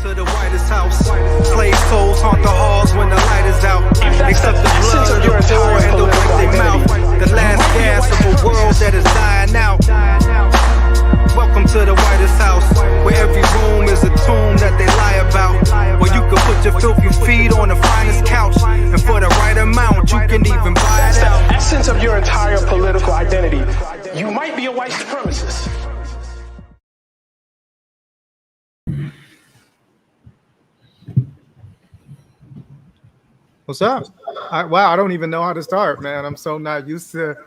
to the Whitest House. Slave souls haunt the halls when the light is out. Except the blood of your poor and the way they mouth. The last gasp of a world that is dying out. Welcome to the Whitest House, where every room is a tomb that they lie about. Where you can put your filthy feet on the finest couch, and for the right amount, you can even buy it out. That's the essence of your entire political identity. You might be a white supremacist. What's up? Wow, I don't even know how to start, man. I'm so not used to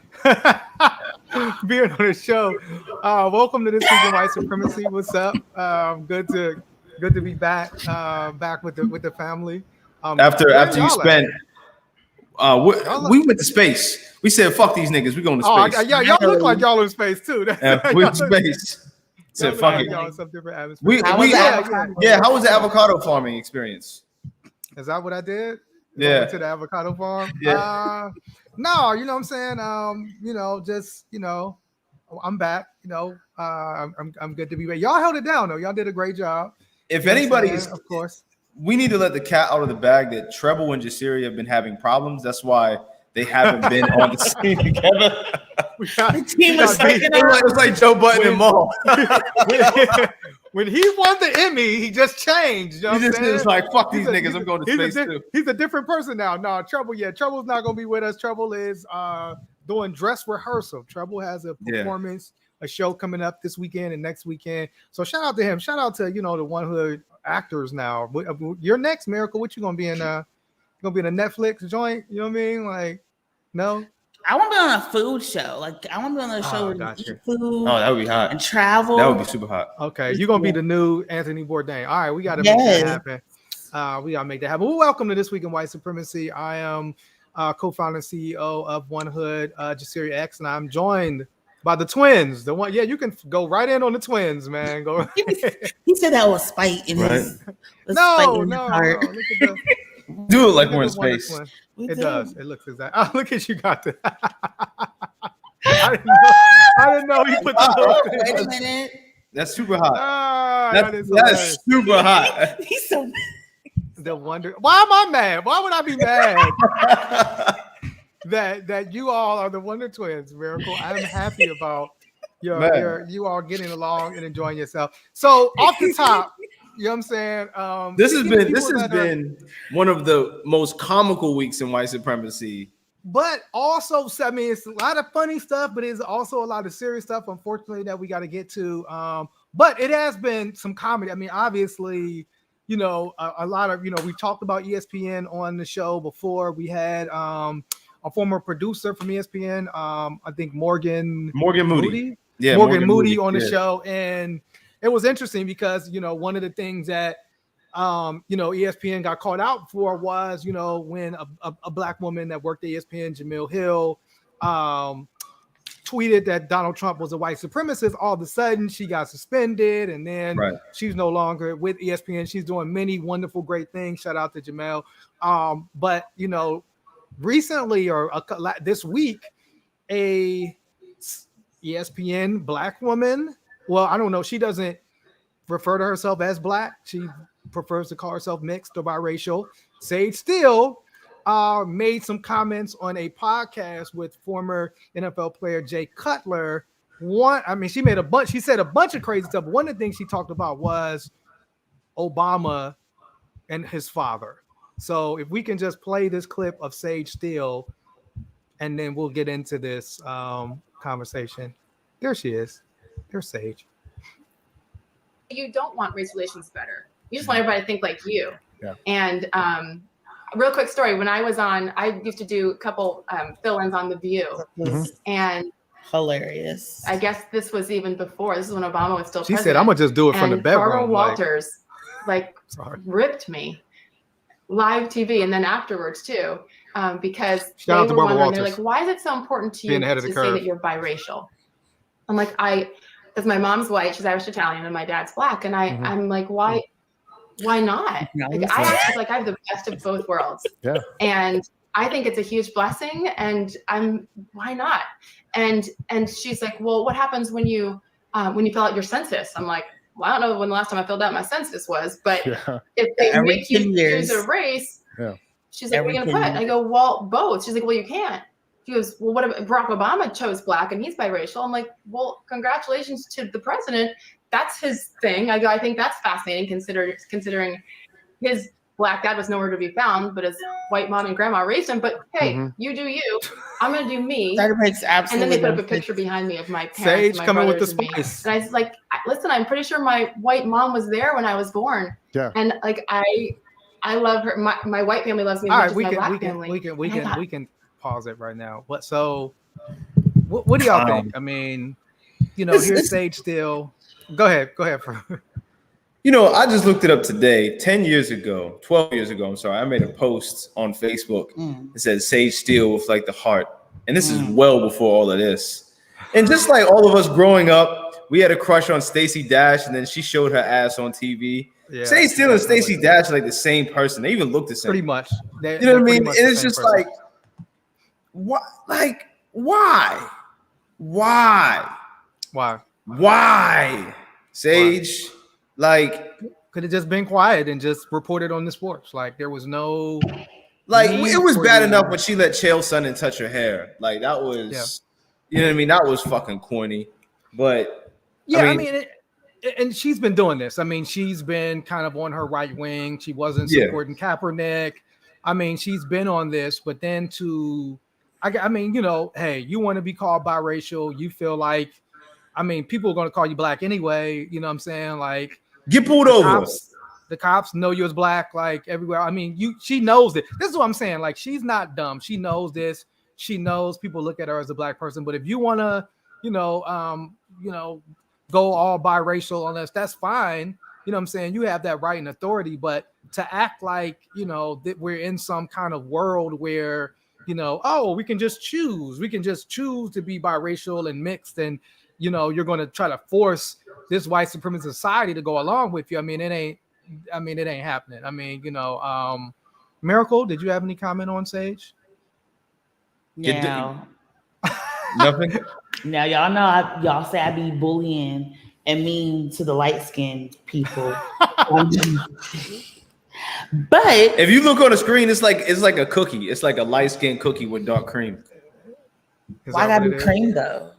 being on the show. Welcome to this week in White Supremacy. What's up? Good to be back with the family. After you spent, we went to space. We said, "Fuck these niggas. We going to space." Yeah, y'all look like y'all in space too. We in space. Said, "Fuck it." Y'all in some different atmosphere. How was the avocado farming experience? Is that what I did? Yeah. To the avocado farm. Yeah. No, you know what I'm saying. I'm back. I'm good to be back. Y'all held it down though. Y'all did a great job. If anybody's, of course, we need to let the cat out of the bag that Treble and Jasiri have been having problems. That's why they haven't been on the scene together. The team was breaking up. It's like Joe Budden and Maul. When he won the Emmy, he just changed. You know he just was like, "Fuck these niggas. I'm going to space too." He's a different person now. No, Treble. Yeah, Treble's not going to be with us. Treble is doing dress rehearsal. Treble has a performance, a show coming up this weekend and next weekend. So shout out to him. Shout out to the One Hood actors now. You're next, Miracle. What you going to be in? Going to be in a Netflix joint? You know what I mean? Like, no. I want to be on a food show. Like, I want to be on a show where you eat food. Oh, that would be hot. And travel. That would be super hot. Okay, you're going to be the new Anthony Bourdain. All right, we got to make that happen. We got to make that happen. Well, welcome to This Week in White Supremacy. I am co-founder and CEO of One Hood, Jasiri X, and I'm joined by the twins. The one, you can go right in on the twins, man. Go. He said that was spite in his. No. Heart. Look at the, do it like we're in space. It does. It looks exactly. Oh, look at you got that. I didn't know he put the little thing. Wait a minute. That's super hot. That's super hot. He's so. The wonder. Why am I mad? Why would I be mad that you all are the Wonder Twins, Miracle? I'm happy about you all getting along and enjoying yourself. So off the top. You know what I'm saying? This has been one of the most comical weeks in white supremacy. But also, I mean, it's a lot of funny stuff, but it's also a lot of serious stuff, unfortunately, that we got to get to. But it has been some comedy. I mean, obviously, a lot of, we've talked about ESPN on the show before. We had a former producer from ESPN, I think Morgan Moody. Yeah, Morgan Moody on the show. And it was interesting because, one of the things that, ESPN got called out for was, when a black woman that worked at ESPN, Jamil Hill, tweeted that Donald Trump was a white supremacist. All of a sudden, she got suspended, and then she's no longer with ESPN. She's doing many wonderful, great things. Shout out to Jamel. But, recently or this week, a ESPN black woman, well, I don't know. She doesn't refer to herself as black. She prefers to call herself mixed or biracial. Sage Steele made some comments on a podcast with former NFL player Jay Cutler. She said a bunch of crazy stuff. One of the things she talked about was Obama and his father. So if we can just play this clip of Sage Steele, and then we'll get into this conversation. There she is. There's Sage. You don't want race relations better. You just want everybody to think like you. Yeah. And real quick story. When I used to do a couple fill-ins on The View. Mm-hmm. And hilarious. I guess this was even before. This is when Obama was still president. She said, I'm going to just do it from the bedroom. Barbara Walters ripped me live TV and then afterwards too, because they were wondering, they're like, why is it so important to you to say that you're biracial? I'm like, because my mom's white, she's Irish Italian, and my dad's black, and I'm like, why not? Like, I actually I have the best of both worlds. Yeah. And I think it's a huge blessing, and why not? And she's like, well, what happens when you fill out your census? I'm like, well, I don't know when the last time I filled out my census was, but if they make you choose a race, she's like, what are you going to put? And I go, well, both. She's like, well, you can't. She goes, well, what if Barack Obama chose black and he's biracial? I'm like, well, congratulations to the president. That's his thing. I go, I think that's fascinating considering his black dad was nowhere to be found, but his white mom and grandma raised him. But hey, you do you. I'm going to do me. That makes absolutely. And then they put up a picture behind me of my parents. Sage my coming with the spice. And I was like, listen, I'm pretty sure my white mom was there when I was born. Yeah. And like, I love her. My white family loves me as much as my black family. We can pause it right now. But so, what do y'all think? I mean, here's Sage still. Go ahead. I just looked it up today. 12 years ago, I'm sorry. I made a post on Facebook. It said Sage Steele with like the heart. And this is well before all of this. And just like all of us growing up, we had a crush on Stacey Dash, and then she showed her ass on TV. Yeah, Sage Steele and Stacey Dash are like the same person. They even look the same. Pretty much. You know what I mean? And it's just person. Like, what? Like, why? Sage, like, could have just been quiet and just reported on the sports. Like, there was no, like, it was bad enough when she let Chael Sonnen touch her hair. Like, that was, you know what I mean? That was fucking corny. But I mean and she's been doing this. I mean, she's been kind of on her right wing. She wasn't supporting Kaepernick. I mean, she's been on this, but then I mean, hey, you want to be called biracial. You feel like, I mean, people are going to call you black anyway. You know what I'm saying? Like, get pulled over. The cops know you as black, like everywhere. I mean, she knows it. This is what I'm saying. Like, she's not dumb. She knows this. She knows people look at her as a black person. But if you want to, go all biracial on us, that's fine. You know what I'm saying? You have that right and authority. But to act like, that we're in some kind of world where, we can just choose. We can just choose to be biracial and mixed, and you're going to try to force this white supremacist society to go along with you. I mean, it ain't happening. I mean, Miracle, did you have any comment on Sage? No. Nothing. Now y'all know y'all say I be bullying and mean to the light-skinned people. But if you look on the screen, it's like a cookie. It's like a light-skinned cookie with dark cream. Why gotta be cream though?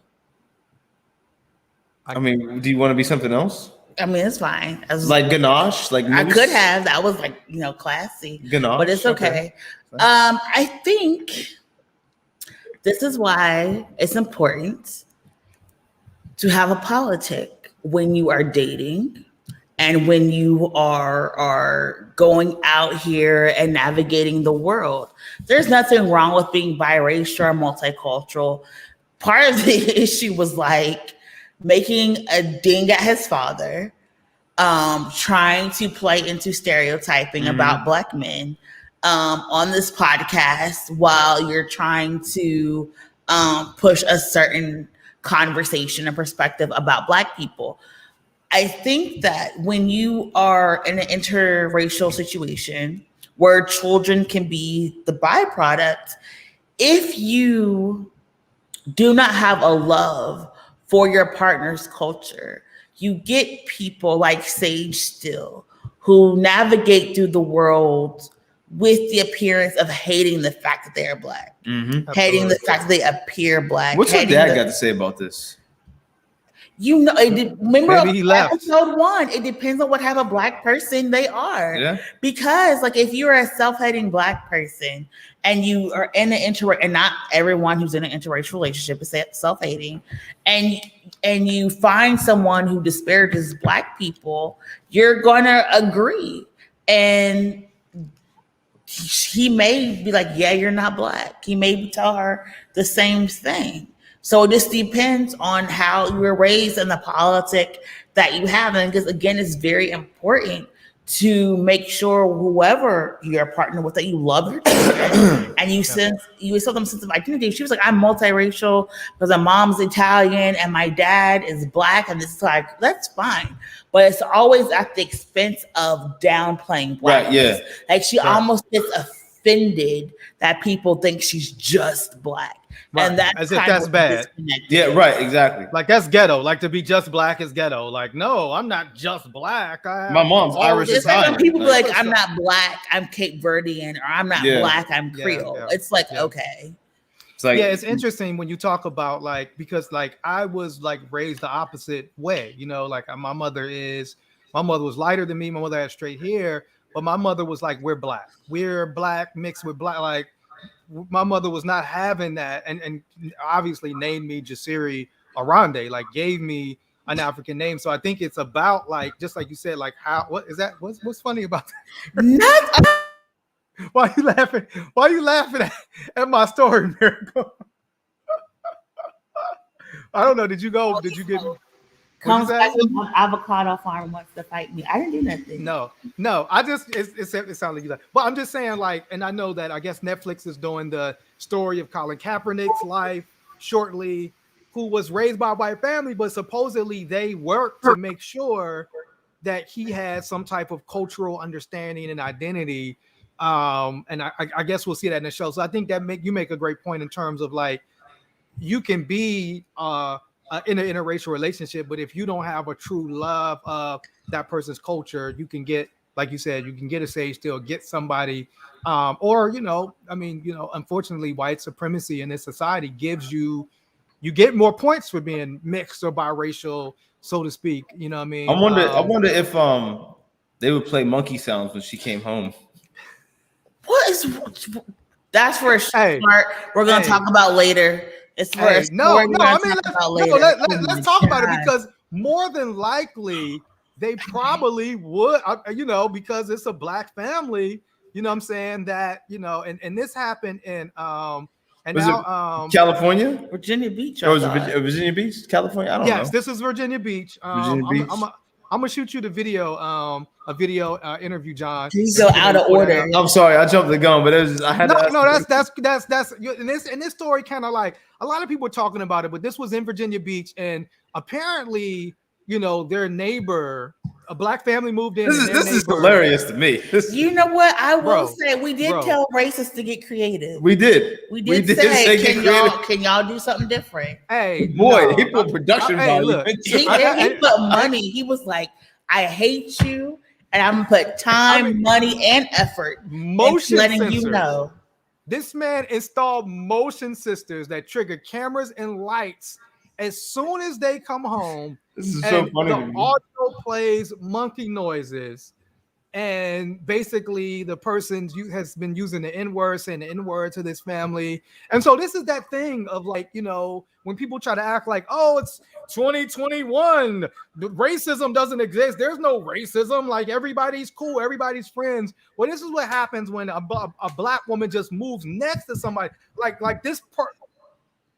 I mean, do you want to be something else? I mean, it's fine. Like ganache, like I could have. That was like classy. Ganache, but it's okay. I think this is why it's important to have a politic when you are dating and when you are going out here and navigating the world. There's nothing wrong with being biracial or multicultural. Part of the issue was like making a ding at his father, trying to play into stereotyping about Black men on this podcast while you're trying to push a certain conversation and perspective about Black people. I think that when you are in an interracial situation where children can be the byproduct, if you do not have a love for your partner's culture, you get people like Sage Steele who navigate through the world with the appearance of hating the fact that they are Black, hating the fact that they appear Black. What's your dad got to say about this? Remember episode 1, it depends on what type of Black person they are. Yeah. Because like if you're a self-hating Black person and you are in an and not everyone who's in an interracial relationship is self-hating, and you find someone who disparages Black people, you're gonna agree. And he may be like, yeah, you're not Black. He may tell her the same thing. So it just depends on how you were raised and the politic that you have. And because again, it's very important to make sure whoever you're partnered with that you love your children and you instill them a sense of identity. She was like, I'm multiracial because my mom's Italian and my dad is Black, and it's like, that's fine. But it's always at the expense of downplaying Blackness. Right, yeah. Like she almost gets offended that people think she's just Black. Right. And that's as if that's bad. Yeah, right, exactly. Like that's ghetto. Like to be just Black is ghetto. Like, no, I'm not just Black. My mom's Irish It's like Italian. when people be like, I'm not Black, I'm Cape Verdean, or I'm not Black, I'm Creole. Yeah. It's like, okay. It's like, it's interesting when you talk about like, because like I was like raised the opposite way, you know, like my mother was lighter than me. My mother had straight hair, but my mother was like, we're Black mixed with Black. Like my mother was not having that. And obviously named me Jasiri Arande, like gave me an African name. So I think it's about like, just like you said, like what is that? What's funny about that? Why are you laughing at my story, Miracle? I don't know. Did you get Comes back with an avocado farm wants to fight me. I didn't do nothing. No. I just it sounded like you. But I'm just saying, like, and I know that I guess Netflix is doing the story of Colin Kaepernick's life shortly, who was raised by a white family, but supposedly they worked to make sure that he had some type of cultural understanding and identity. And I guess we'll see that in the show. So I think that you make a great point in terms of like, you can be in an interracial relationship, but if you don't have a true love of that person's culture, you can get, like you said, you can get a Sage Steele, get somebody, or, you know, I mean, you know, unfortunately, white supremacy in this society gives you get more points for being mixed or biracial, so to speak. You know what I mean? I wonder if they would play monkey sounds when she came home. That's for a smart. We're gonna talk about later. It's for a let's talk about it, because more than likely they probably would, you know, because it's a Black family, you know what I'm saying, that, you know, and this happened in California, Virginia Beach, or was it Virginia Beach, California? I don't know. Yes, this is Virginia Beach. I'm gonna shoot you the video, interview, John. You go out of order. I'm sorry, I jumped the gun, but it was that's in this story, kind of like a lot of people are talking about it, but this was in Virginia Beach, and apparently, you know, their neighbor, a Black family moved in. This is hilarious to me. You know what? I will say we did tell racists to get creative. We did say can y'all do something different? Hey, he put production value. He put money. He was like, I hate you, and I'm gonna put time, money, and effort into letting sensors. You know. This man installed motion sensors that trigger cameras and lights as soon as they come home. This is so funny. The audio plays monkey noises, and basically the person has been using the N-word, saying the N-word to this family. And so this is that thing of like, you know, when people try to act like, oh, it's 2021, racism doesn't exist. There's no racism. Like everybody's cool, everybody's friends. Well, this is what happens when a Black woman just moves next to somebody like this part.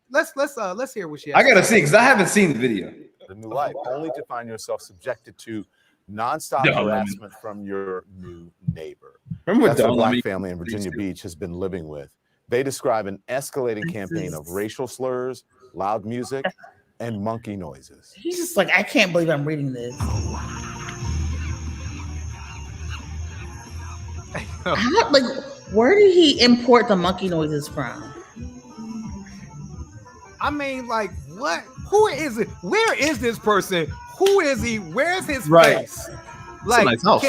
Let's hear what she has. I gotta see, because I haven't seen the video. The new life, only to find yourself subjected to nonstop harassment from your new neighbor. Remember That's what a Black family in Virginia Beach has been living with. They describe an escalating campaign of racial slurs, loud music, and monkey noises. He's just like, I can't believe I'm reading this. Where did he import the monkey noises from? I mean, like, what? Who is it? Where is this person? Who is he? Where's his face? Like, nice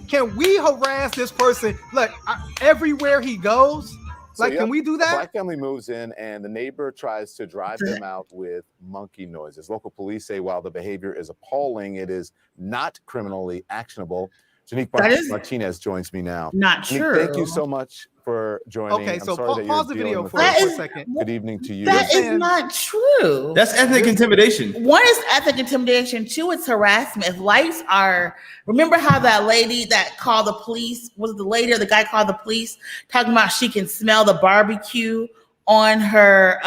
can we harass this person? Like, everywhere he goes? Like, can we do that? A Black family moves in, and the neighbor tries to drive them out with monkey noises. Local police say while the behavior is appalling, it is not criminally actionable. Janique Martinez joins me now. Not true. Thank you so much for joining. Okay, so pause the video for a second. Good evening to you. That is not true. That's ethnic intimidation. One is ethnic intimidation. Two, it's harassment. If lights are, remember how that lady that called the police, was it the lady or the guy called the police, talking about she can smell the barbecue on her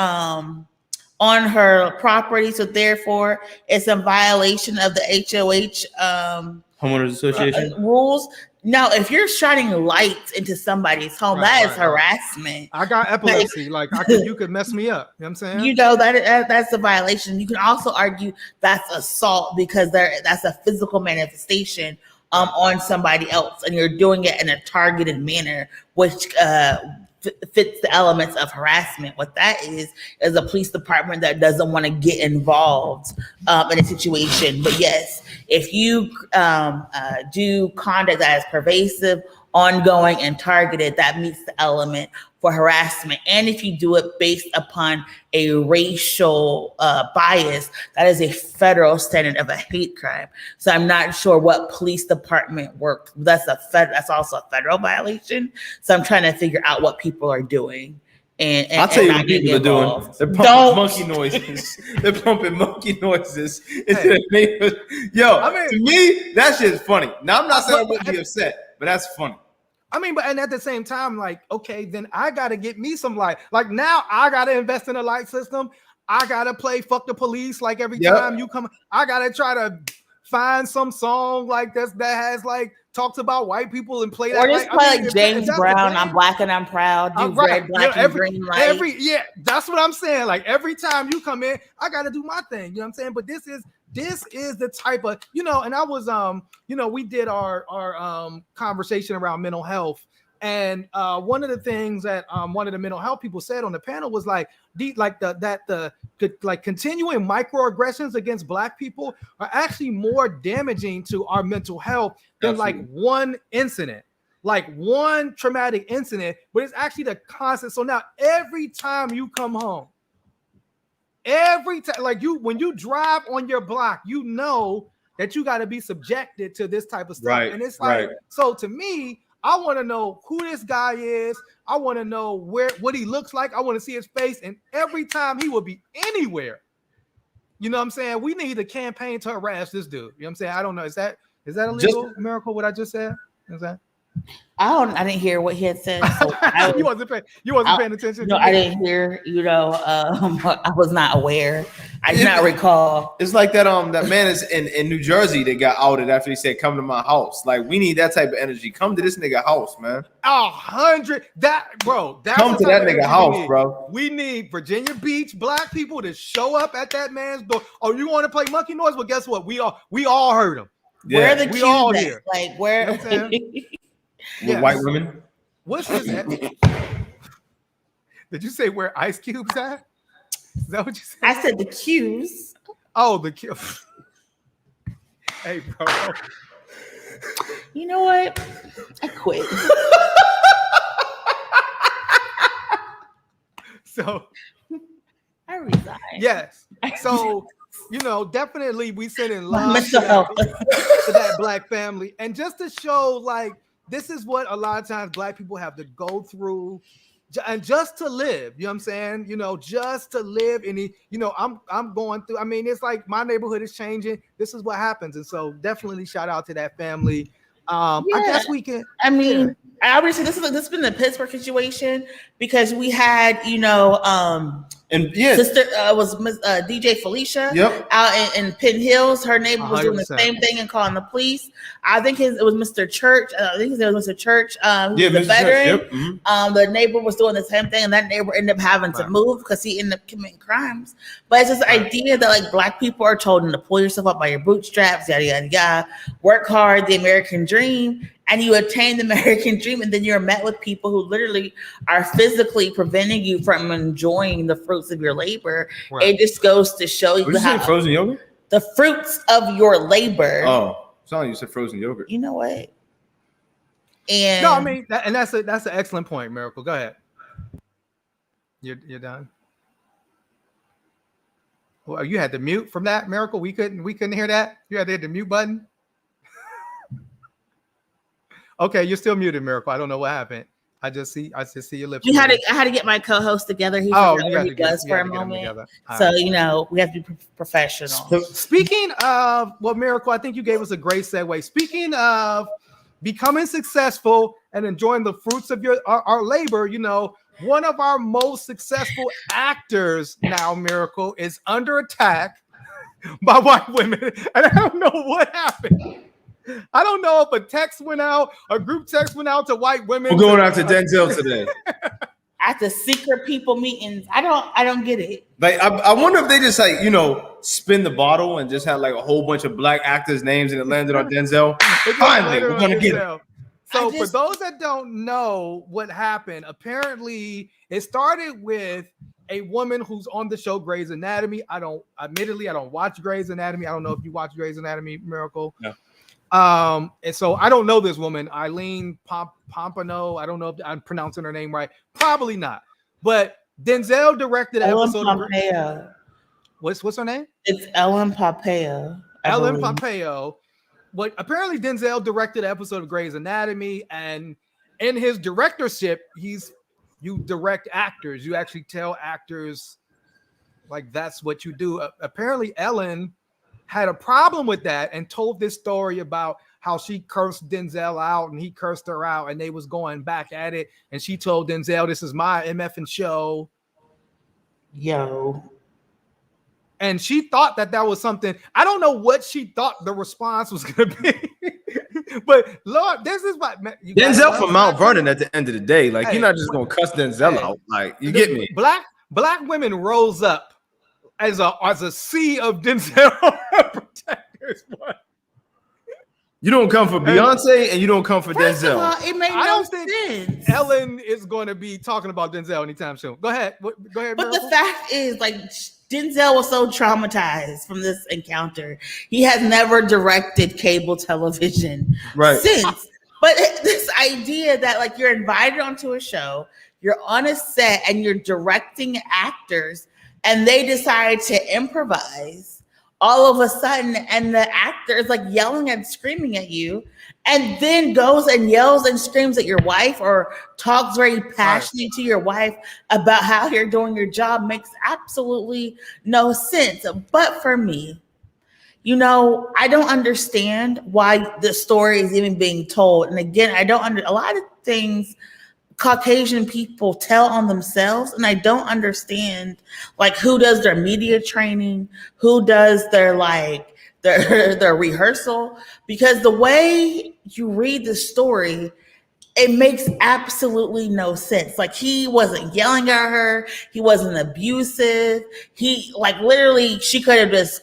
property, so therefore it's a violation of the HOH Homeowners Association rules. No, if you're shining lights into somebody's home, that is harassment. I got epilepsy. You could mess me up. You know what I'm saying? You know, that's a violation. You can also argue that's assault because that's a physical manifestation on somebody else, and you're doing it in a targeted manner, which fits the elements of harassment. What that is a police department that doesn't want to get involved in a situation. But yes, if you do conduct that is pervasive, ongoing, and targeted, that meets the element for harassment. And if you do it based upon a racial bias, that is a federal standard of a hate crime. So I'm not sure what police department works. That's also a federal violation. So I'm trying to figure out what people are doing. And I'll tell you what people are doing. They're pumping monkey noises. They're pumping monkey noises. Yo, I mean, to me, that shit's funny. Now, I'm not saying I wouldn't be upset, but that's funny. I mean, but and at the same time, like, okay, then I gotta get me some light. Like now, I gotta invest in a light system. I gotta play "Fuck the Police" like every time you come. I gotta try to find some song like this that has like talks about white people and play that. Or just play like James Brown. I'm black and I'm proud. Do red, black, and green light. That's what I'm saying. Like every time you come in, I gotta do my thing. You know what I'm saying? But this is the type of, and I was we did our conversation around mental health, and one of the things that one of the mental health people said on the panel was like the continuing microaggressions against Black people are actually more damaging to our mental health than like one incident, like one traumatic incident, but it's actually the constant. So now every time you come home, every time, like when you drive on your block, you know that you got to be subjected to this type of stuff. Right, and it's like, so to me, I want to know who this guy is. I want to know what he looks like. I want to see his face. And every time he will be anywhere, you know what I'm saying? We need a campaign to harass this dude. You know what I'm saying? I don't know. Is that illegal, Miracle, what I just said? Is that? I didn't hear what he had said. So you wasn't paying attention. No, I didn't hear. I was not aware. I did not recall. It's like that. That man is in New Jersey that got outed after he said, "Come to my house." Like we need that type of energy. Come to this nigga house, man. 100. Come to that nigga house, bro. We need Virginia Beach Black people to show up at that man's door. Oh, you want to play monkey noise? Well, guess what? We all heard him. Yeah. Where are the cues all here? Like where? You know with white women. What's his name? Did you say where Ice Cube's at? Is that what you said? I said the cues. Oh, the cue. Hey, bro. You know what? I quit. So I resign. Yes. So definitely we send in love to that Black family, and just to show like this is what a lot of times Black people have to go through, and just to live. You know what I'm saying? Just to live. I'm going through. I mean, it's like my neighborhood is changing. This is what happens, and so definitely shout out to that family. I guess we can. I mean, obviously this has been the Pittsburgh situation because we had sister was DJ Felicia out in Penn Hills. Her neighbor was 100%. Doing the same thing and calling the police. I think it was Mr. Church. I think his name was Mr. Church. He was a veteran. Church, mm-hmm. The neighbor was doing the same thing, and that neighbor ended up having to move because he ended up committing crimes. But it's just the idea that like Black people are told to pull yourself up by your bootstraps, yada yada yada. Work hard, the American dream. And you attain the American dream, and then you're met with people who literally are physically preventing you from enjoying the fruits of your labor. Right. It just goes to show you how frozen yogurt. The fruits of your labor. Oh, sorry, you said frozen yogurt. You know what? And no, I mean, that's an excellent point, Miracle. Go ahead. You're done. Well, you had to mute from that, Miracle. We couldn't hear that. You had to hit the mute button. Okay, you're still muted, Miracle. I don't know what happened. I just see your lips. I had to get my co-host together. He does for a moment. So we have to be professional. So, speaking of Miracle, I think you gave us a great segue. Speaking of becoming successful and enjoying the fruits of our labor, one of our most successful actors now, Miracle, is under attack by white women, and I don't know what happened. I don't know if a text went out, a group text went out to white women. We're going out to Denzel today. at the secret people meetings. I don't get it. Like I wonder if they just like, spin the bottle and just had like a whole bunch of black actors' names and it landed on Denzel. Finally, we're gonna get it. So for those that don't know what happened, apparently it started with a woman who's on the show Grey's Anatomy. Admittedly, I don't watch Grey's Anatomy. I don't know if you watch Grey's Anatomy, Miracle. No. And so I don't know this woman, Eileen Pompano. I don't know if I'm pronouncing her name right. Probably not. But Denzel directed an episode Pompeo. What's her name? It's Ellen Pompeo. Ellen Pompeo. What apparently Denzel directed an episode of Grey's Anatomy, and in his directorship, you direct actors. You actually tell actors like that's what you do. Apparently, Ellen had a problem with that and told this story about how she cursed Denzel out and he cursed her out, and they was going back at it. And she told Denzel, "This is my MFing show." Yo. And she thought that was something. I don't know what she thought the response was going to be. But Lord, this is what Denzel from Mount Vernon at the end of the day. Like, you're not just going to cuss Denzel out. Like, you get me? Black women rose up as a sea of Denzel protectors. You don't come for Beyonce and you don't come for Denzel. It made no sense. Ellen is going to be talking about Denzel anytime soon. Go ahead. But Miracle. The fact is, like, Denzel was so traumatized from this encounter. He has never directed cable television since. But this idea that like you're invited onto a show, you're on a set and you're directing actors and they decide to improvise all of a sudden, and the actor is like yelling and screaming at you, and then goes and yells and screams at your wife or talks very passionately to your wife about how you're doing your job makes absolutely no sense. But for me, I don't understand why the story is even being told. And again, a lot of things Caucasian people tell on themselves, and I don't understand like who does their media training, who does their rehearsal, because the way you read the story, it makes absolutely no sense. Like, he wasn't yelling at her, he wasn't abusive, he like literally she could have just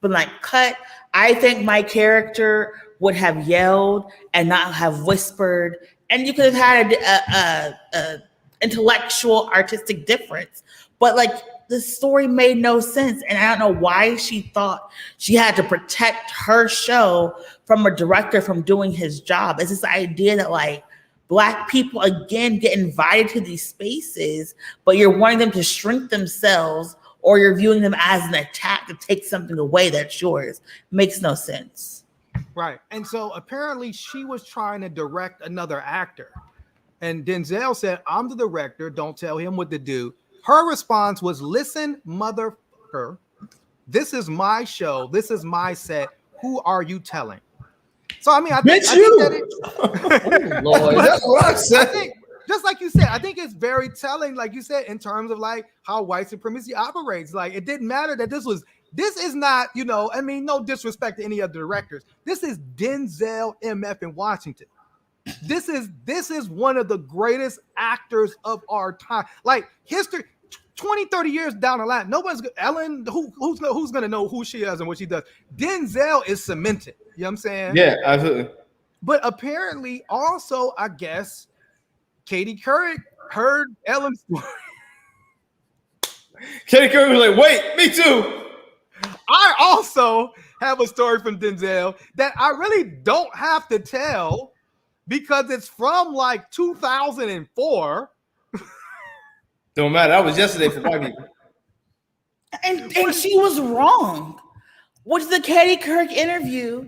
been like, cut. I think my character would have yelled and not have whispered, and you could have had a intellectual artistic difference, but like the story made no sense. And I don't know why she thought she had to protect her show from a director from doing his job. It's this idea that like Black people again get invited to these spaces, but you're wanting them to shrink themselves, or you're viewing them as an attack to take something away that's yours. Makes no sense. Right. And so apparently she was trying to direct another actor. And Denzel said, "I'm the director. Don't tell him what to do." Her response was, "Listen, motherfucker, this is my show. This is my set. Who are you telling?" So, I mean, I think that Lord. That's what I said. Just like you said, I think it's very telling, like you said, in terms of like how white supremacy operates. Like, it didn't matter that this is not, I mean, no disrespect to any of the directors. This is Denzel MF in Washington. This is one of the greatest actors of our time. Like, history, 20, 30 years down the line, Ellen, who's going to know who she is and what she does? Denzel is cemented. You know what I'm saying? Yeah, absolutely. But apparently also, I guess, Katie Couric heard Ellen's story. Katie Couric was like, "Wait, me too." I also have a story from Denzel that I really don't have to tell because it's from like 2004. Don't matter. That was yesterday for white people. And she was wrong. With the Katie Couric interview,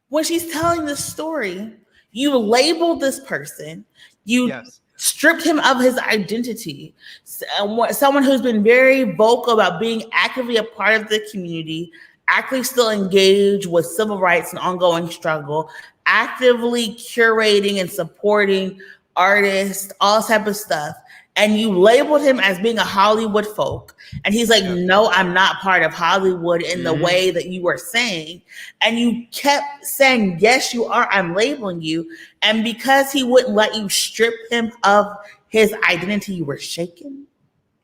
when she's telling the story, you labeled this person. You stripped him of his identity. Someone who's been very vocal about being actively a part of the community, actively still engaged with civil rights and ongoing struggle, actively curating and supporting artists, all type of stuff. And you labeled him as being a Hollywood folk. And he's like, "No, I'm not part of Hollywood in the way that you were saying." And you kept saying, "Yes, you are. I'm labeling you." And because he wouldn't let you strip him of his identity were shaken.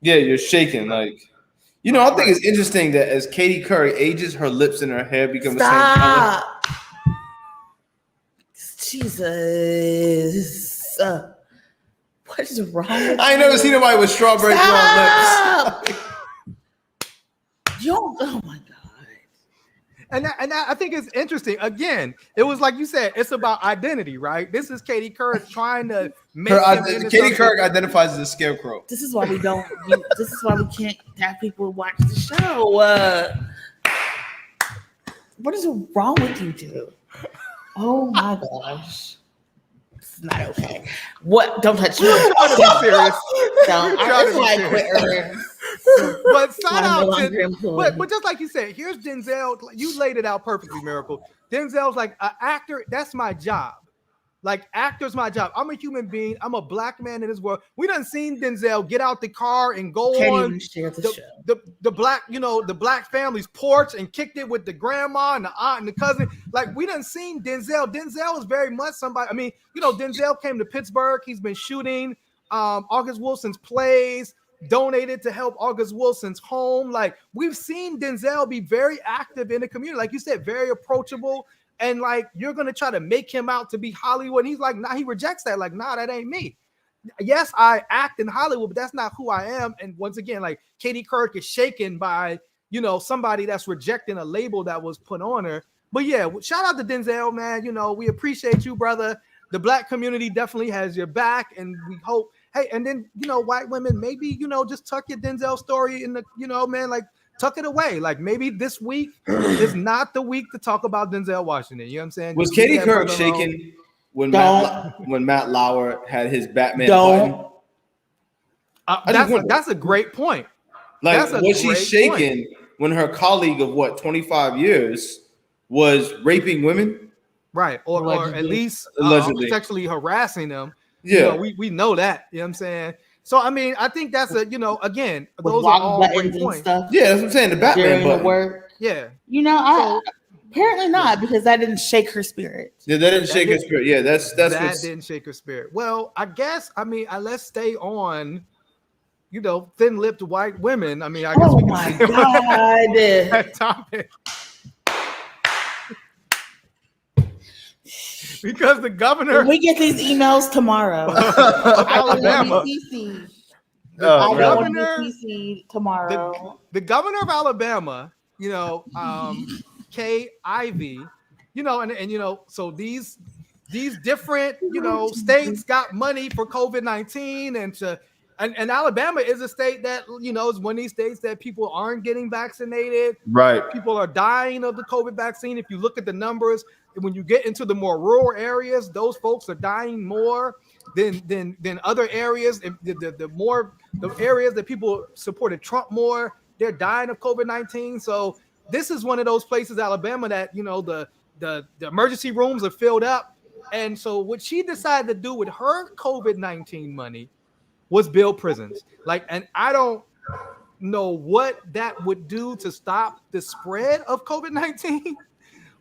Yeah, you're shaking. Like, you know, I think it's interesting that as Katie Couric ages, her lips and her hair become the same color. Jesus. What is wrong with I ain't never seen nobody with strawberry blonde lips. Oh my God. And I think it's interesting. Again, it was like you said, it's about identity, right? This is Katie Couric trying to make Katie Couric identifies as a scarecrow. This is why we don't. This is why we can't have people watch the show. What is wrong with you two? Oh my gosh, it's not okay. What? Don't touch me. I'm trying to be serious. Don't. I quit earlier. But shout out to, but just like you said, here's Denzel. You laid it out perfectly, Miracle. Denzel's like an actor. That's my job. Like, actor's my job. I'm a human being. I'm a black man in this world. We done seen Denzel get out the car and go on the black, you know, the black family's porch and kicked it with the grandma and the aunt and the cousin. Like, we done seen Denzel. Denzel is very much somebody. I mean, you know, Denzel came to Pittsburgh. He's been shooting August Wilson's plays, donated to help August Wilson's home. Like, we've seen Denzel be very active in the community. Like you said, very approachable. And like, you're going to try to make him out to be Hollywood. And he's like, nah, he rejects that. Like, nah, that ain't me. Yes, I act in Hollywood, but that's not who I am. And once again, like, Katie Couric is shaken by, you know, somebody that's rejecting a label that was put on her. But yeah, shout out to Denzel, man. You know, we appreciate you, brother. The black community definitely has your back. And we hope, hey, and then, you know, white women, maybe, you know, just tuck your Denzel story in the, you know, man, like, tuck it away. Like, maybe this week is not the week to talk about Denzel Washington. You know what I'm saying? Was Katie Couric shaken when Matt Lauer had his Batman button? That's a great point. Like, was she shaken when her colleague of 25 years was raping women? Right. Or at least sexually harassing them. Yeah. You know, we know that. You know what I'm saying? So, I mean, I think that's a, you know, again, those are all great points. Yeah, that's what I'm saying. The Batman button. Yeah. You know, apparently not, because that didn't shake her spirit. Yeah, that didn't shake her spirit. Yeah, that didn't shake her spirit. Well, I guess, I mean, let's stay on, you know, thin-lipped white women. I mean, I guess we can stay on that topic. Because the governor, when we get these emails tomorrow, Alabama, tomorrow. The governor of Alabama, you know, Kay Ivey, you know, and you know, so these different, you know, states got money for COVID-19, and Alabama is a state that, you know, is one of these states that people aren't getting vaccinated. Right. People are dying of the COVID vaccine. If you look at the numbers, when you get into the more rural areas, those folks are dying more than other areas. The areas that people supported Trump more, they're dying of COVID-19. So this is one of those places, Alabama, that, you know, the emergency rooms are filled up. And so what she decided to do with her COVID-19 money was build prisons. Like, and I don't know what that would do to stop the spread of COVID-19.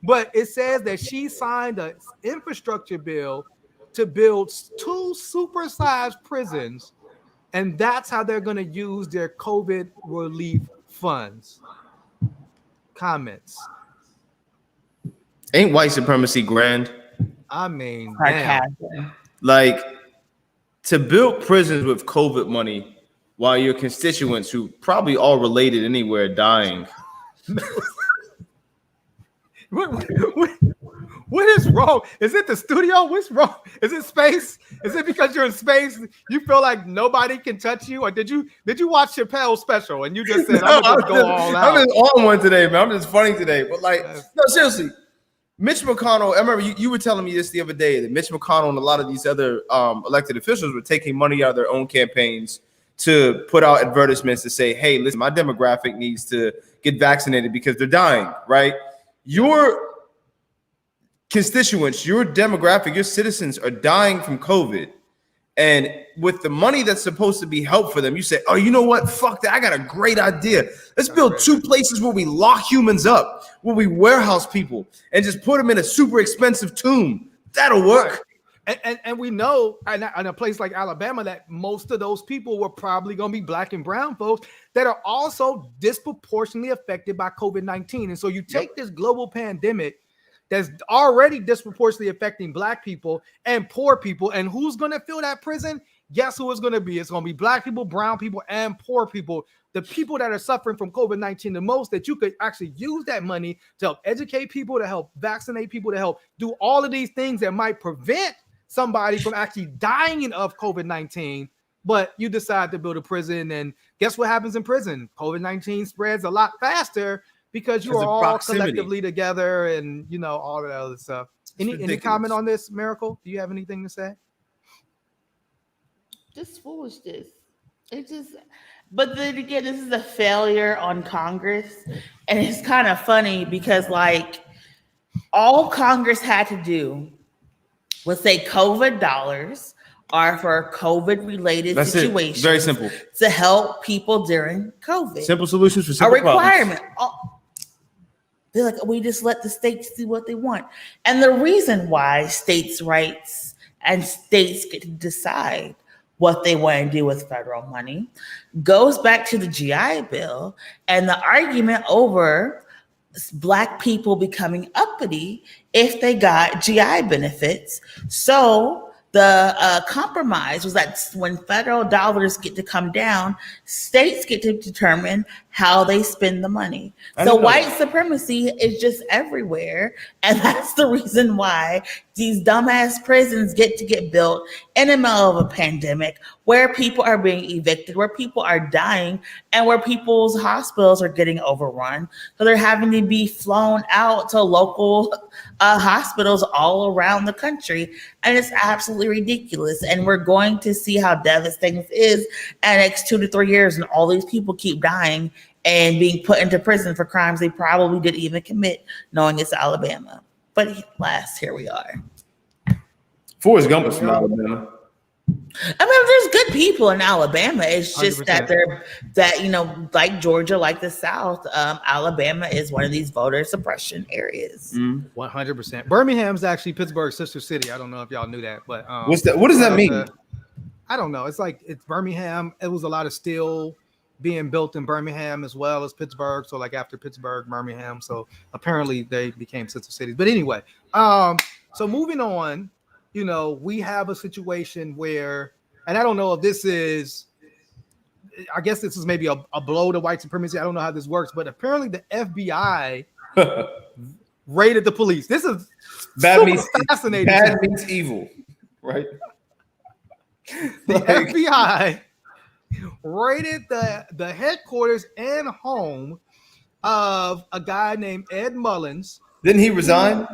But it says that she signed an infrastructure bill to build 2 supersized prisons, and that's how they're going to use their COVID relief funds. Comments? Ain't white supremacy grand? I mean, like, to build prisons with COVID money while your constituents, who probably all related anywhere, dying. What is wrong? Is it the studio? What's wrong? Is it space? Is it because you're in space? You feel like nobody can touch you? Or did you watch Chappelle's special and you just said, I'm gonna go all out? I'm just on one today, man. I'm just funny today. But like, no, seriously, Mitch McConnell, I remember you were telling me this the other day, that Mitch McConnell and a lot of these other elected officials were taking money out of their own campaigns to put out advertisements to say, hey, listen, my demographic needs to get vaccinated because they're dying, right? Your constituents, your demographic, your citizens are dying from COVID. And with the money that's supposed to be help for them, you say, oh, you know what? Fuck that. I got a great idea. Let's build 2 places where we lock humans up, where we warehouse people and just put them in a super expensive tomb. That'll work. And we know in a place like Alabama that most of those people were probably going to be black and brown folks that are also disproportionately affected by COVID-19. And so you take this global pandemic that's already disproportionately affecting black people and poor people, and who's going to fill that prison? Guess who it's going to be? It's going to be black people, brown people, and poor people. The people that are suffering from COVID-19 the most, that you could actually use that money to help educate people, to help vaccinate people, to help do all of these things that might prevent somebody from actually dying of COVID-19. But you decide to build a prison, and guess what happens in prison? COVID-19 spreads a lot faster because you are all collectively together, and you know all of that other stuff. Any comment on this, Miracle? Do you have anything to say? Just foolishness. It just, but then again, this is a failure on Congress, and it's kind of funny because like all Congress had to do was say COVID dollars are for COVID-related situations. Very simple. To help people during COVID. Simple solutions for simple problems. A requirement. They're like, we just let the states do what they want. And the reason why states' rights and states get to decide what they want to do with federal money goes back to the GI Bill and the argument over Black people becoming uppity if they got GI benefits. So the compromise was that when federal dollars get to come down, states get to determine how they spend the money. So white supremacy is just everywhere. And that's the reason why these dumbass prisons get to get built in the middle of a pandemic where people are being evicted, where people are dying, and where people's hospitals are getting overrun. So they're having to be flown out to local hospitals all around the country. And it's absolutely ridiculous. And we're going to see how devastating this is in the next 2 to 3 years. And all these people keep dying and being put into prison for crimes they probably didn't even commit, knowing it's Alabama. But at last, here we are. Forrest Gump is from Alabama. I mean, there's good people in Alabama. It's just 100%. that you know, like Georgia, like the South, Alabama is one of these voter suppression areas. 100%. Birmingham's actually Pittsburgh's sister city. I don't know if y'all knew that, but what's that? What does that mean? I don't know. It's like it's Birmingham. It was a lot of steel being built in Birmingham as well as Pittsburgh. So like after Pittsburgh, Birmingham. So apparently they became sister cities. But anyway, so moving on. You know, we have a situation where, and I don't know if this is, I guess this is maybe a blow to white supremacy. I don't know how this works, but apparently the FBI raided the police. This is fascinating. Bad means evil, right? The FBI raided the headquarters and home of a guy named Ed Mullins. Didn't he resign?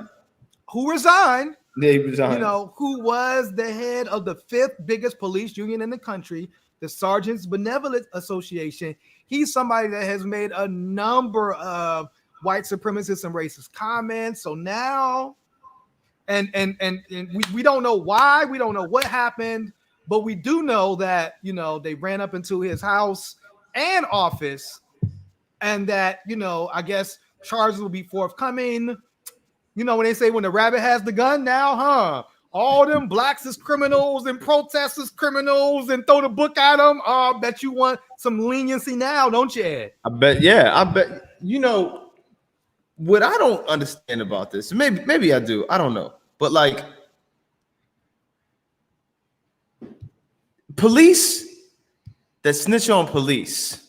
Who resigned? Yeah, he resigned. You know, who was the head of the 5th biggest police union in the country, the Sergeants Benevolent Association. He's somebody that has made a number of white supremacist and racist comments. So now, and we don't know why, we don't know what happened, but we do know that, you know, they ran up into his house and office, and that, you know, I guess charges will be forthcoming. You know, when they say when the rabbit has the gun now, huh? All them blacks is criminals and protesters criminals and throw the book at them. I bet you want some leniency now, don't you, Ed? I bet, yeah. I bet, you know, what I don't understand about this, maybe I do, I don't know. But like, police that snitch on police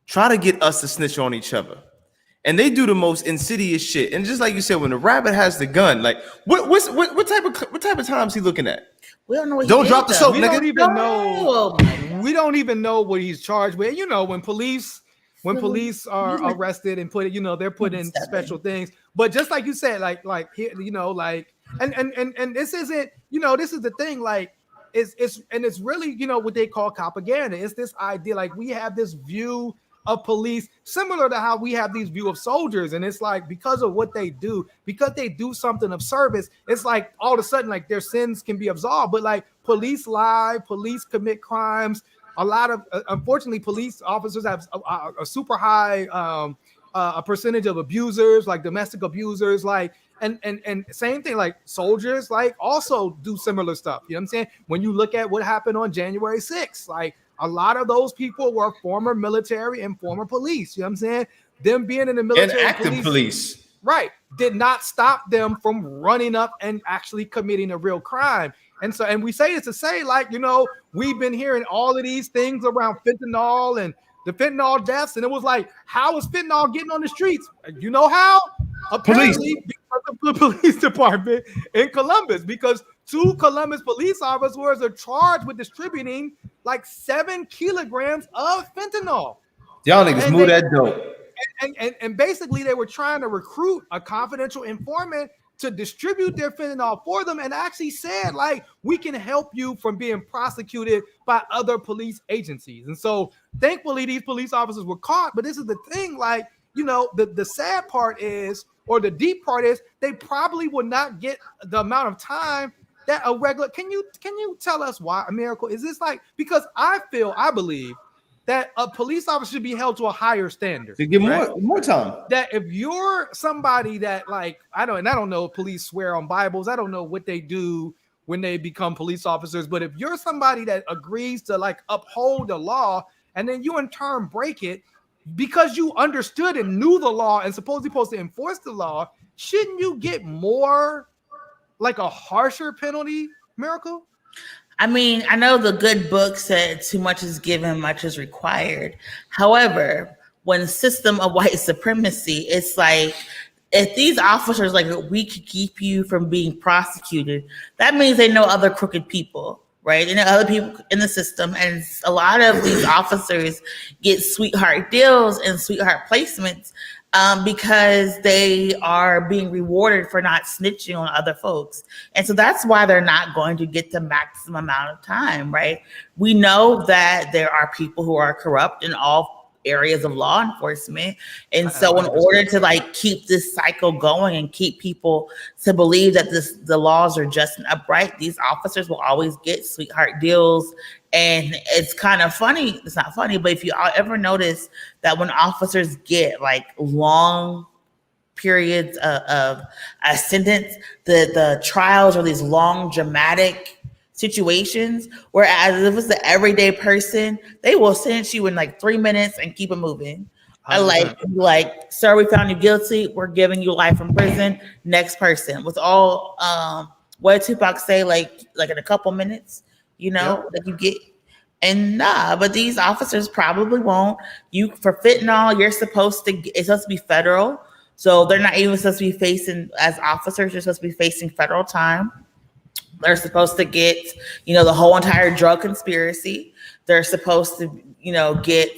try to get us to snitch on each other. And they do the most insidious shit. And just like you said, when the rabbit has the gun, like what type of time is he looking at? We don't know what don't drop the soap, we nigga. Don't even know. We don't even know what he's charged with. You know, when police are arrested and put it, you know, they're put in special things. But just like you said, like here, you know, like and this isn't, you know, this is the thing, like it's really, you know, what they call propaganda. It's this idea, like we have this view of police similar to how we have these view of soldiers, and it's like because of what they do, because they do something of service, it's like all of a sudden like their sins can be absolved. But like police lie, police commit crimes. A lot of unfortunately police officers have a super high a percentage of abusers, like domestic abusers, like and same thing, like soldiers, like also do similar stuff. You know what I'm saying? When you look at what happened on January 6th, like a lot of those people were former military and former police. You know what I'm saying? Them being in the military and active police, right, did not stop them from running up and actually committing a real crime. And so, and we say this to say, like, you know, we've been hearing all of these things around fentanyl and the fentanyl deaths, and it was like, how is fentanyl getting on the streets? You know how? Apparently, because of the police department in Columbus, because 2 Columbus police officers are charged with distributing like 7 kilograms of fentanyl. Y'all niggas move that dope. And basically, they were trying to recruit a confidential informant to distribute their fentanyl for them, and actually said, like, we can help you from being prosecuted by other police agencies. And so thankfully these police officers were caught. But this is the thing, like, you know, the sad part is, or the deep part is, they probably will not get the amount of time that a regular, can you tell us why, Miracle? Is this like, because I believe that a police officer should be held to a higher standard. To give more time. That if you're somebody that, like, I don't know if police swear on Bibles. I don't know what they do when they become police officers. But if you're somebody that agrees to, like, uphold the law, and then you in turn break it because you understood and knew the law and supposedly supposed to enforce the law, shouldn't you get more, like, a harsher penalty, Miracle? I mean, I know the good book said too much is given, much is required. However, when the system of white supremacy, it's like, if these officers, like, we could keep you from being prosecuted, that means they know other crooked people, right? They know other people in the system. And a lot of these officers get sweetheart deals and sweetheart placements because they are being rewarded for not snitching on other folks. And so that's why they're not going to get the maximum amount of time, right? We know that there are people who are corrupt in all areas of law enforcement. And so in order to, like, keep this cycle going and keep people to believe that the laws are just and upright, these officers will always get sweetheart deals. And it's kind of funny. It's not funny, but if you ever notice that when officers get, like, long periods of a sentence, the trials are these long dramatic situations, whereas if it's the everyday person, they will sentence you in like 3 minutes and keep it moving. Like, sir, we found you guilty. We're giving you life in prison. Next person. With all what did Tupac say? Like in a couple minutes, you know, that you get. And but these officers probably won't. You, for fentanyl, it's supposed to be federal. So they're not even supposed to be facing, as officers, they're supposed to be facing federal time. They're supposed to get, you know, the whole entire drug conspiracy. They're supposed to, you know, get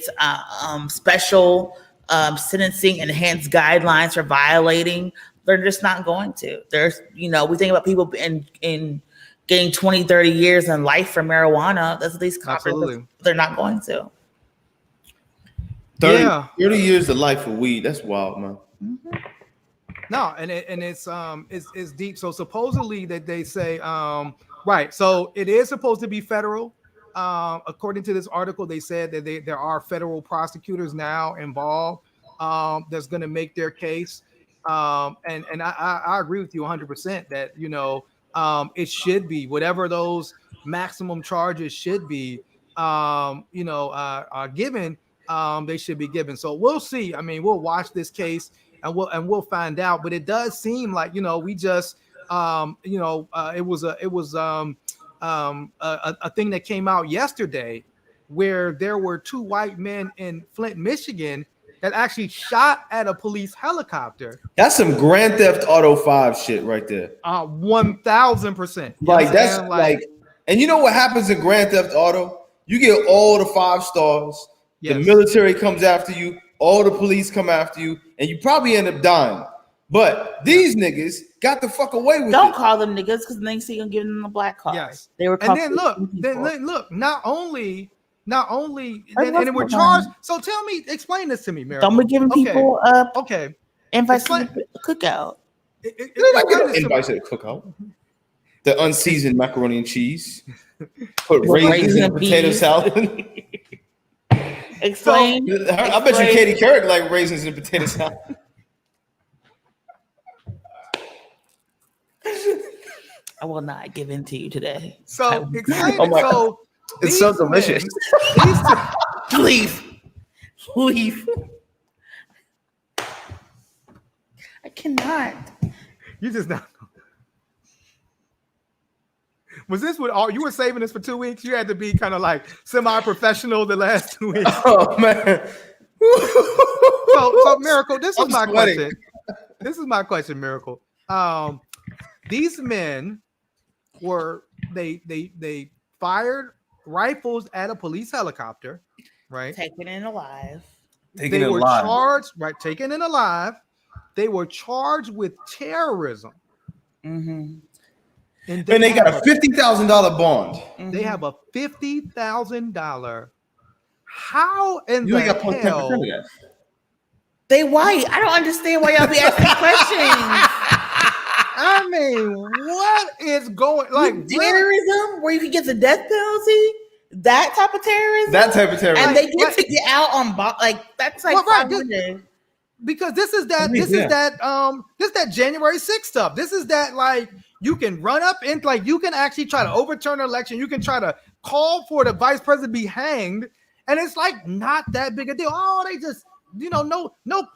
special sentencing, enhanced guidelines for violating. They're just not going to. There's, you know, we think about people in getting 20, 30 years in life for marijuana. That's what these cops are. They're not going to. 30 years of life for weed. That's wild, man. Mm-hmm. No, and it's deep. So supposedly that they say, right. So it is supposed to be federal. According to this article, they said that there are federal prosecutors now involved that's going to make their case. And I agree with you 100% that, you know, it should be whatever those maximum charges should be, you know, are given. They should be given. So we'll see. I mean, we'll watch this case. And we'll find out, but it does seem like, you know, we just you know, it was a thing that came out yesterday where there were 2 white men in Flint, Michigan that actually shot at a police helicopter. That's some Grand Theft Auto 5 shit right there. 1000%. Like, that's like, and you know what happens in Grand Theft Auto? You get all the 5 stars. Yes. The military comes after you. All the police come after you, and you probably end up dying. But these niggas got the fuck away with it. Don't call them niggas, because then see them giving them a black card. Yes, they were. And then look. Not only, and then we're charged. So tell me, explain this to me, Mary. Don't be giving people invites to the cookout. Invites to the cookout. The unseasoned macaroni and cheese. Put raisins in potato salad. Explain. I bet you Katie Couric like raisins and potato salad. I will not give in to you today. So explain it. So it's so delicious. Leave. I cannot. You just not. Was this what all you were saving this for 2 weeks? You had to be kind of like semi-professional the last 2 weeks. Oh man. So Miracle, this is my question. This is my question, Miracle. These men were they fired rifles at a police helicopter, right? Taken in alive. They were charged, right? Taken in alive. They were charged with terrorism. Mm-hmm. And they got a $50,000 bond. Mm-hmm. They have a $50,000. How in the hell? They white. I don't understand why y'all be asking questions. I mean, what is going like terrorism where you can get the death penalty? That type of terrorism? That type of terrorism. And they get to get out on that's like because this is that January 6th stuff. This is that like you can run up and like you can actually try to overturn an election. You can try to call for the vice president to be hanged, and it's like not that big a deal. Oh, they just no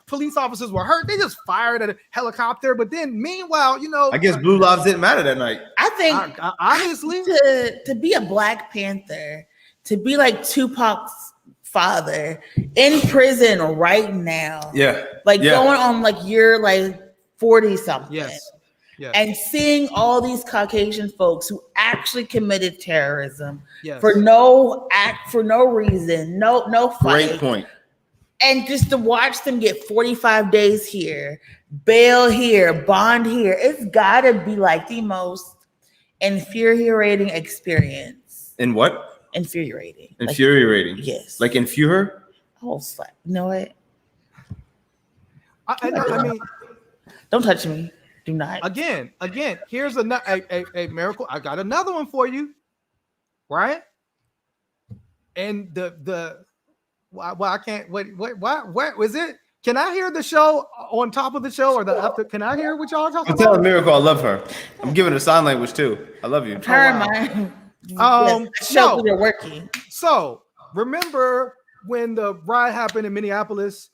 police officers were hurt. They just fired at a helicopter. But then meanwhile, I guess blue lives didn't matter that night. I think honestly to be a Black Panther, to be like Tupac's father in prison right now. Yeah. Going on like you're like 40 something. Yes. And seeing all these Caucasian folks who actually committed terrorism yes. for no reason, no fight. Great point. And just to watch them get 45 days here, bail here, bond here, it's gotta be like the most infuriating experience. In what? Infuriating. Infuriating. Yes. Like infuriating? Oh, slap. You know what? I mean, don't touch me. Do not. Again, here's a miracle. I got another one for you, right? And I can't. What was it? Can I hear the show on top of the show or the after? Can I hear what y'all are talking about? I'm telling Miracle I love her. I'm giving her sign language too. I love you. Show you're working. So remember when the riot happened in Minneapolis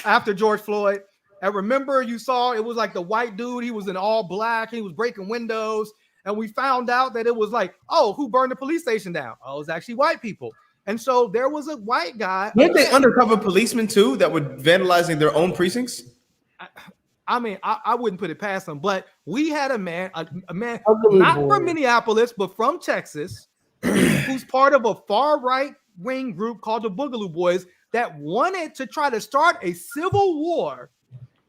after George Floyd? And remember you saw it was like the white dude, he was in all black, he was breaking windows, and we found out that it was like, oh, who burned the police station down? Oh, it was actually white people. And so there was a white guy. Weren't they undercover policemen too that were vandalizing their own precincts? I mean, I wouldn't put it past them, but we had a man not from Minneapolis, but from Texas, who's part of a far right wing group called the Boogaloo Boys that wanted to try to start a civil war,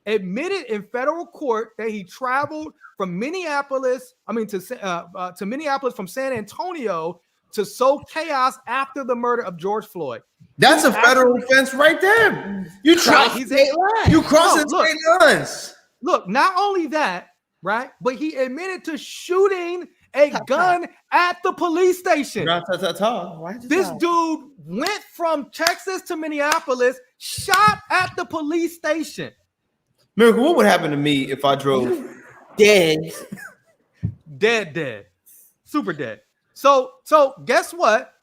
admitted in federal court that he traveled from Minneapolis, to Minneapolis from San Antonio to sow chaos after the murder of George Floyd. That's a federal offense right there. You cross state lines. You cross state lines. Look, not only that, right? But he admitted to shooting a gun at the police station. This dude went from Texas to Minneapolis, shot at the police station. Miracle, what would happen to me if I drove? Dead. Super dead. So guess what?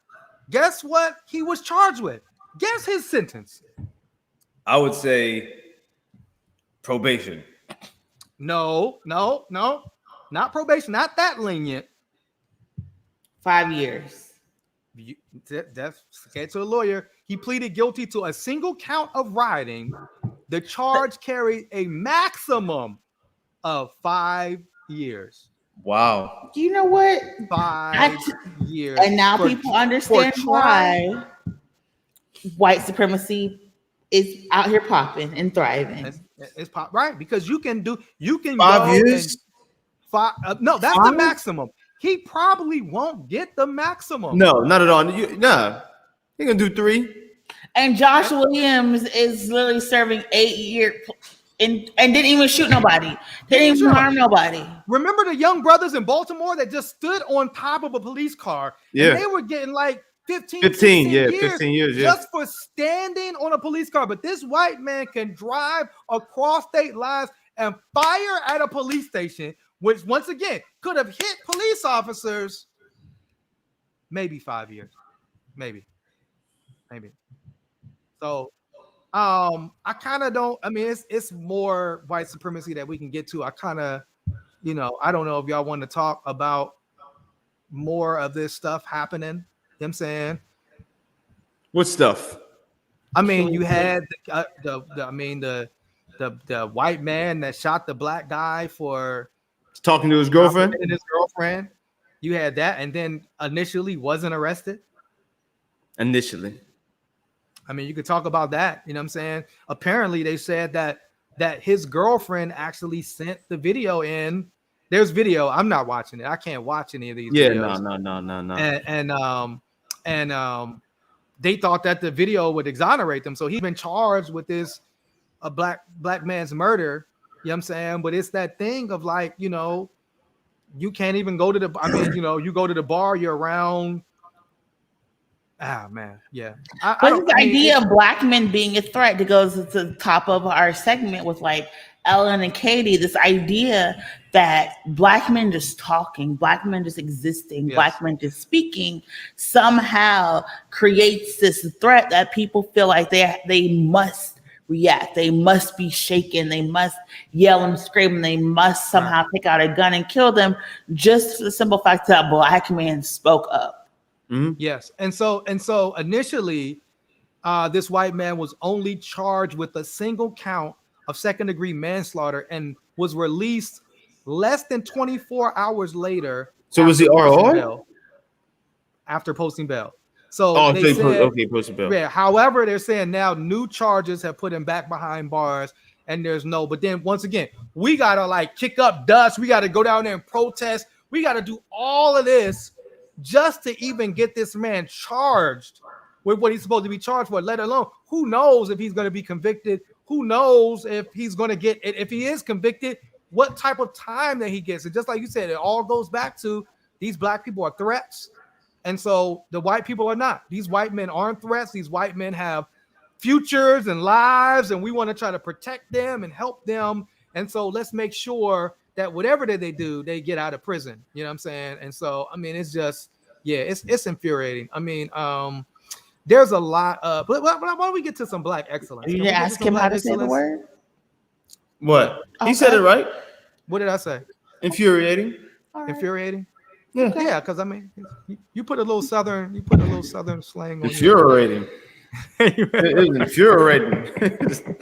Guess what he was charged with? Guess his sentence. I would say probation. No, not probation, not that lenient. 5 years. That's get to a lawyer. He pleaded guilty to a single count of rioting. The charge carried a maximum of 5 years. Wow. You know what? 5 years. And now people understand why white supremacy is out here popping and thriving. It's pop right because you can 5 years. No, that's the maximum. He probably won't get the maximum. No, not at all. He gonna do 3. And Josh Williams is literally serving 8 years and didn't even shoot nobody. Didn't even harm nobody. Remember the young brothers in Baltimore that just stood on top of a police car? Yeah. And they were getting like 15 years, 15 years, just for standing on a police car. But this white man can drive across state lines and fire at a police station, which once again could have hit police officers. Maybe 5 years, maybe. So, I kind of don't. I mean, it's more white supremacy that we can get to. I kind of, I don't know if y'all want to talk about more of this stuff happening. You know what I'm saying? What stuff? I mean, you had the white man that shot the black guy for talking to his girlfriend. You had that, and then initially wasn't arrested. Initially. I mean, you could talk about that. You know what I'm saying? Apparently, they said that his girlfriend actually sent the video in. There's video. I'm not watching it. I can't watch any of these videos. No. And they thought that the video would exonerate them. So he's been charged with this a black man's murder. You know what I'm saying? But it's that thing of like, you can't even go to the, you go to the bar, you're around. Ah, man. Yeah. But the idea of black men being a threat that goes to the top of our segment with like Ellen and Katie, this idea that black men just talking, black men just existing, black men just speaking somehow creates this threat that people feel like they must react. They must be shaken. They must yell and scream. And they must somehow pick out a gun and kill them just for the simple fact that a black man spoke up. Mm-hmm. Yes. And so initially, this white man was only charged with a single count of second-degree manslaughter and was released less than 24 hours later. So was he RO? After posting bail. So posting bail. Yeah. However, they're saying now new charges have put him back behind bars, and there's no. But then once again, we gotta like kick up dust. We gotta go down there and protest. We gotta do all of this just to even get this man charged with what he's supposed to be charged for, let alone who knows if he's going to be convicted, who knows if he's going to get, if he is convicted, what type of time that he gets. And just like you said, it all goes back to these black people are threats. And so the white people are not. These white men aren't threats. These white men have futures and lives, and we want to try to protect them and help them. And so let's make sure that whatever that they do, they get out of prison. You know what I'm saying? And so, I mean, it's just, it's infuriating. I mean, there's a lot of, but why don't we get to some black excellence? You didn't ask him how to say the word? What? Okay. He said it right. What did I say? Infuriating. Right. Infuriating? Yeah. Yeah, because I mean, you put a little southern slang on infuriating. It was infuriating.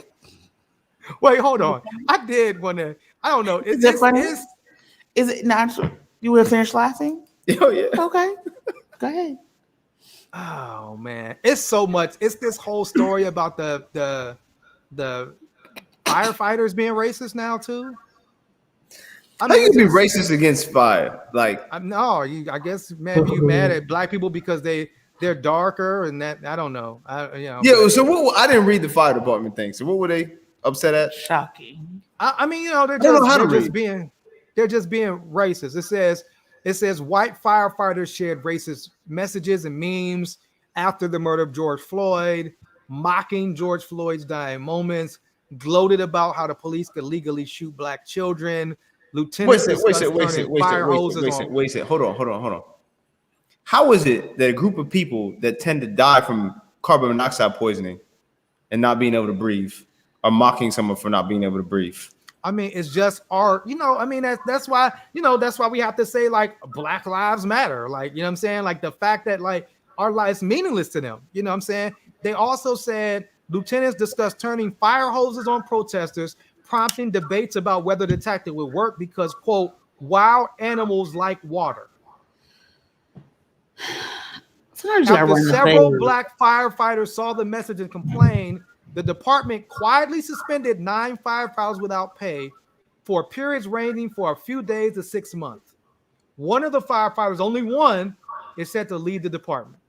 Wait, hold on. I did want to. I don't know. Is it funny? Is it not? You will finish laughing? Oh yeah. Okay. Go ahead. Oh man, it's so much. It's this whole story about the firefighters being racist now too. I mean, you be racist against fire, like no. I guess maybe you mad at black people because they're darker and that I don't know. Yeah. So what? I didn't read the fire department thing. So what were they upset at? Shocking. I mean, they're just being racist. It says white firefighters shared racist messages and memes after the murder of George Floyd, mocking George Floyd's dying moments, gloated about how the police could legally shoot black children. Lieutenants wait a second. Hold on. How is it that a group of people that tend to die from carbon monoxide poisoning and not being able to breathe are mocking someone for not being able to breathe? I mean, it's just art, I mean, that's why we have to say like Black Lives Matter. Like, you know what I'm saying? Like the fact that like our lives meaningless to them. You know what I'm saying? They also said lieutenants discussed turning fire hoses on protesters, prompting debates about whether the tactic would work because, quote, wild animals like water. After several black firefighters saw the message and complained, the department quietly suspended 9 firefighters without pay for periods ranging for a few days to 6 months. One of the firefighters, only one, is set to lead the department.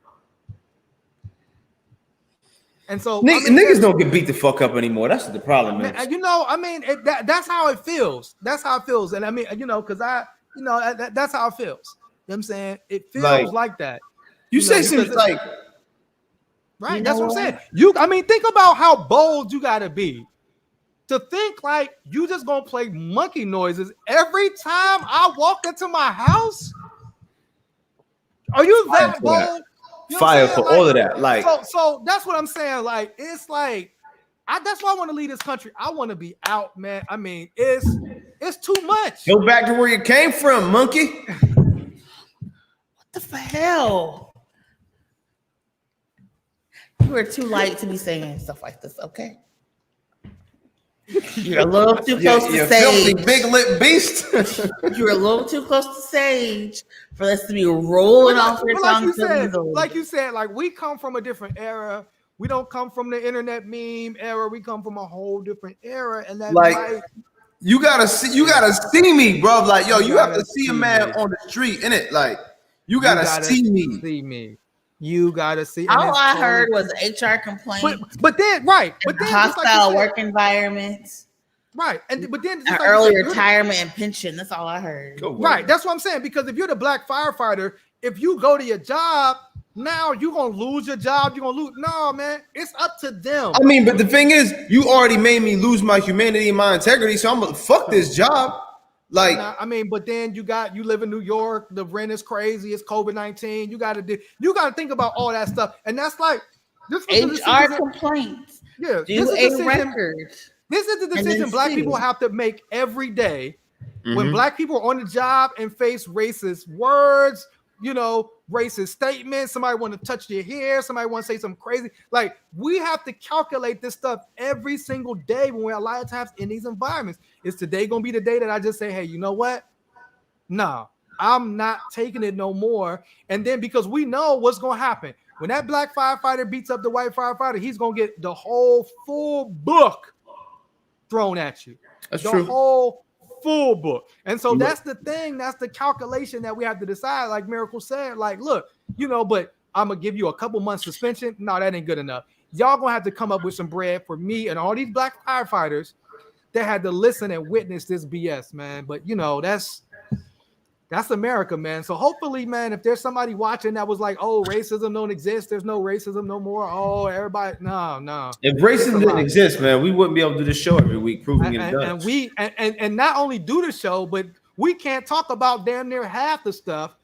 And so niggas don't get beat the fuck up anymore. That's the problem, man. That's how it feels. That's how it feels. And I mean, because that's how it feels. You know what I'm saying? It feels like that. You say some like, right? That's what I'm saying. I mean, think about how bold you gotta be to think like you just gonna play monkey noises every time I walk into my house. Are you that bold? You know fire for all of that. Like, so that's what I'm saying. Like, it's like, that's why I want to leave this country. I want to be out, man. I mean, it's too much. Go back to where you came from, monkey. What the hell? You are too light to be saying stuff like this, okay? You're a little too close to Sage. Big lip beast. You're a little too close to Sage for this to be rolling off your tongue. Like you said, like we come from a different era. We don't come from the internet meme era. We come from a whole different era, and that's like you gotta see me, bro. Like, yo, you have to see a man on the street, innit? Like, you gotta see me. You gotta see. All I heard was HR complaints. But then hostile work environments. Right, but then early retirement and pension. That's all I heard. Right, that's what I'm saying. Because if you're the black firefighter, if you go to your job, now you're gonna lose your job. You're gonna lose. No, man, it's up to them. I mean, but the thing is, you already made me lose my humanity and my integrity, so I'm gonna fuck this job. Like, I mean, but then you live in New York. The rent is crazy. It's COVID-19. You got to think about all that stuff, and that's like this HR complaints. Yeah, do a record. This is the decision black people have to make every day. When black people are on the job and face racist words, racist statements, somebody want to touch your hair, somebody want to say something crazy. Like, we have to calculate this stuff every single day when we're a lot of times in these environments. Is today going to be the day that I just say, hey, you know what? No, I'm not taking it no more. And then because we know what's going to happen. When that black firefighter beats up the white firefighter, he's going to get the whole full book thrown at you. That's true. The whole full book. And so that's the thing. That's the calculation that we have to decide. Like Miracle said, like, look, but I'm going to give you a couple months suspension. No, that ain't good enough. Y'all going to have to come up with some bread for me and all these black firefighters that had to listen and witness this BS, man. But, that's America, man. So hopefully, man, if there's somebody watching that was like, oh, racism don't exist. There's no racism no more. Oh, everybody. No. If racism didn't exist, man, we wouldn't be able to do this show every week proving it does. And not only do the show, but we can't talk about damn near half the stuff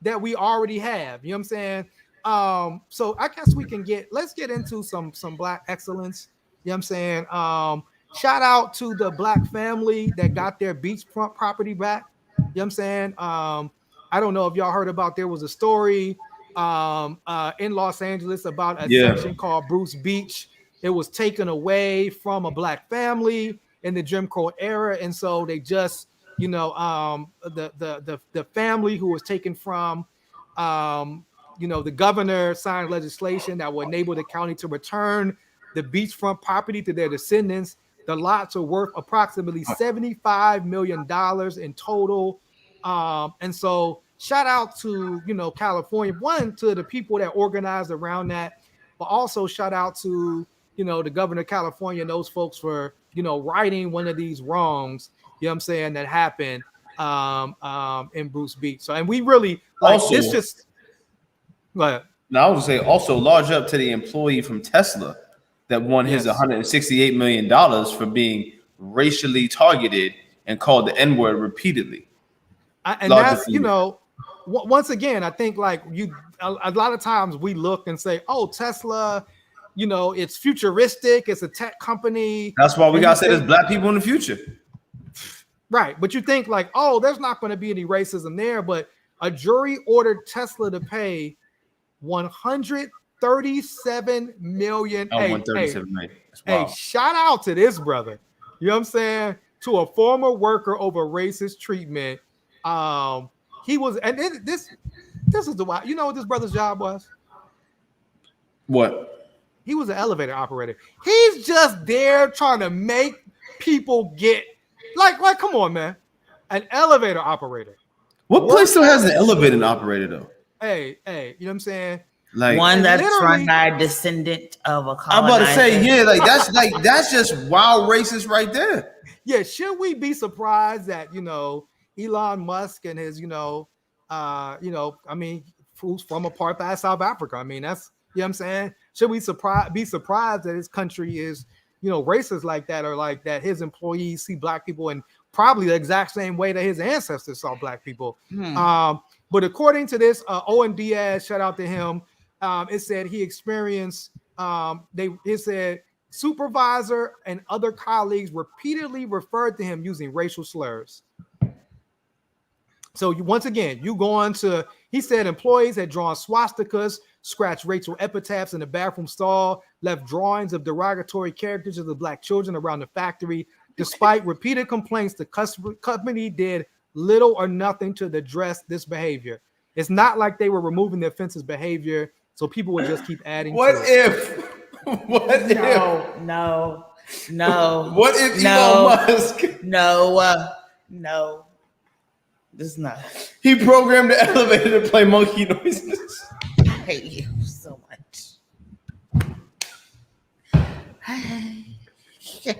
that we already have. You know what I'm saying? So I guess let's get into some black excellence. You know what I'm saying? Shout out to the black family that got their beachfront property back. You know what I'm saying? I don't know if y'all heard about, there was a story in Los Angeles about a section called Bruce Beach. It was taken away from a black family in the Jim Crow era. And so they just, the family who was taken from, the governor signed legislation that would enable the county to return the beachfront property to their descendants. The lots are worth approximately $75 million in total. And so shout out to, California, one, to the people that organized around that, but also shout out to, the governor of California and those folks for, righting one of these wrongs, that happened in Bruce Beach. So, and we really like also, this just. But now I was gonna say also large up to the employee from Tesla that won his $168 million for being racially targeted and called the N-word repeatedly. And that's, once again, I think like a lot of times we look and say, oh, Tesla, it's futuristic. It's a tech company. That's why we got to say there's black people in the future. Right. But you think like, oh, there's not going to be any racism there. But a jury ordered Tesla to pay $137 million. Hey, shout out to this brother. You know what I'm saying? To a former worker over racist treatment. He was, and this is the why. You know what this brother's job was? What? He was an elevator operator. He's just there trying to make people get like come on, man. An elevator operator. What place still has an elevator operator though? Hey, you know what I'm saying? Like one that's run by a descendant of a colonizer. I'm about to say, that's just wild racist right there. Yeah, should we be surprised that Elon Musk and his, I mean, who's from apartheid South Africa. I mean, that's, you know what I'm saying? Should we be surprised that his country is, racist like that, or like that his employees see black people in probably the exact same way that his ancestors saw black people? But according to this, Owen Diaz, shout out to him, it said he experienced, it said supervisor and other colleagues repeatedly referred to him using racial slurs. So once again, you go on to, he said employees had drawn swastikas, scratched racial epitaphs in the bathroom stall, left drawings of derogatory characters of the black children around the factory. Despite repeated complaints, the company did little or nothing to address this behavior. It's not like they were removing the offensive behavior, so people would just keep adding. What if? No. What if Elon Musk? No. This is not. He programmed the elevator to play monkey noises. I hate you so much.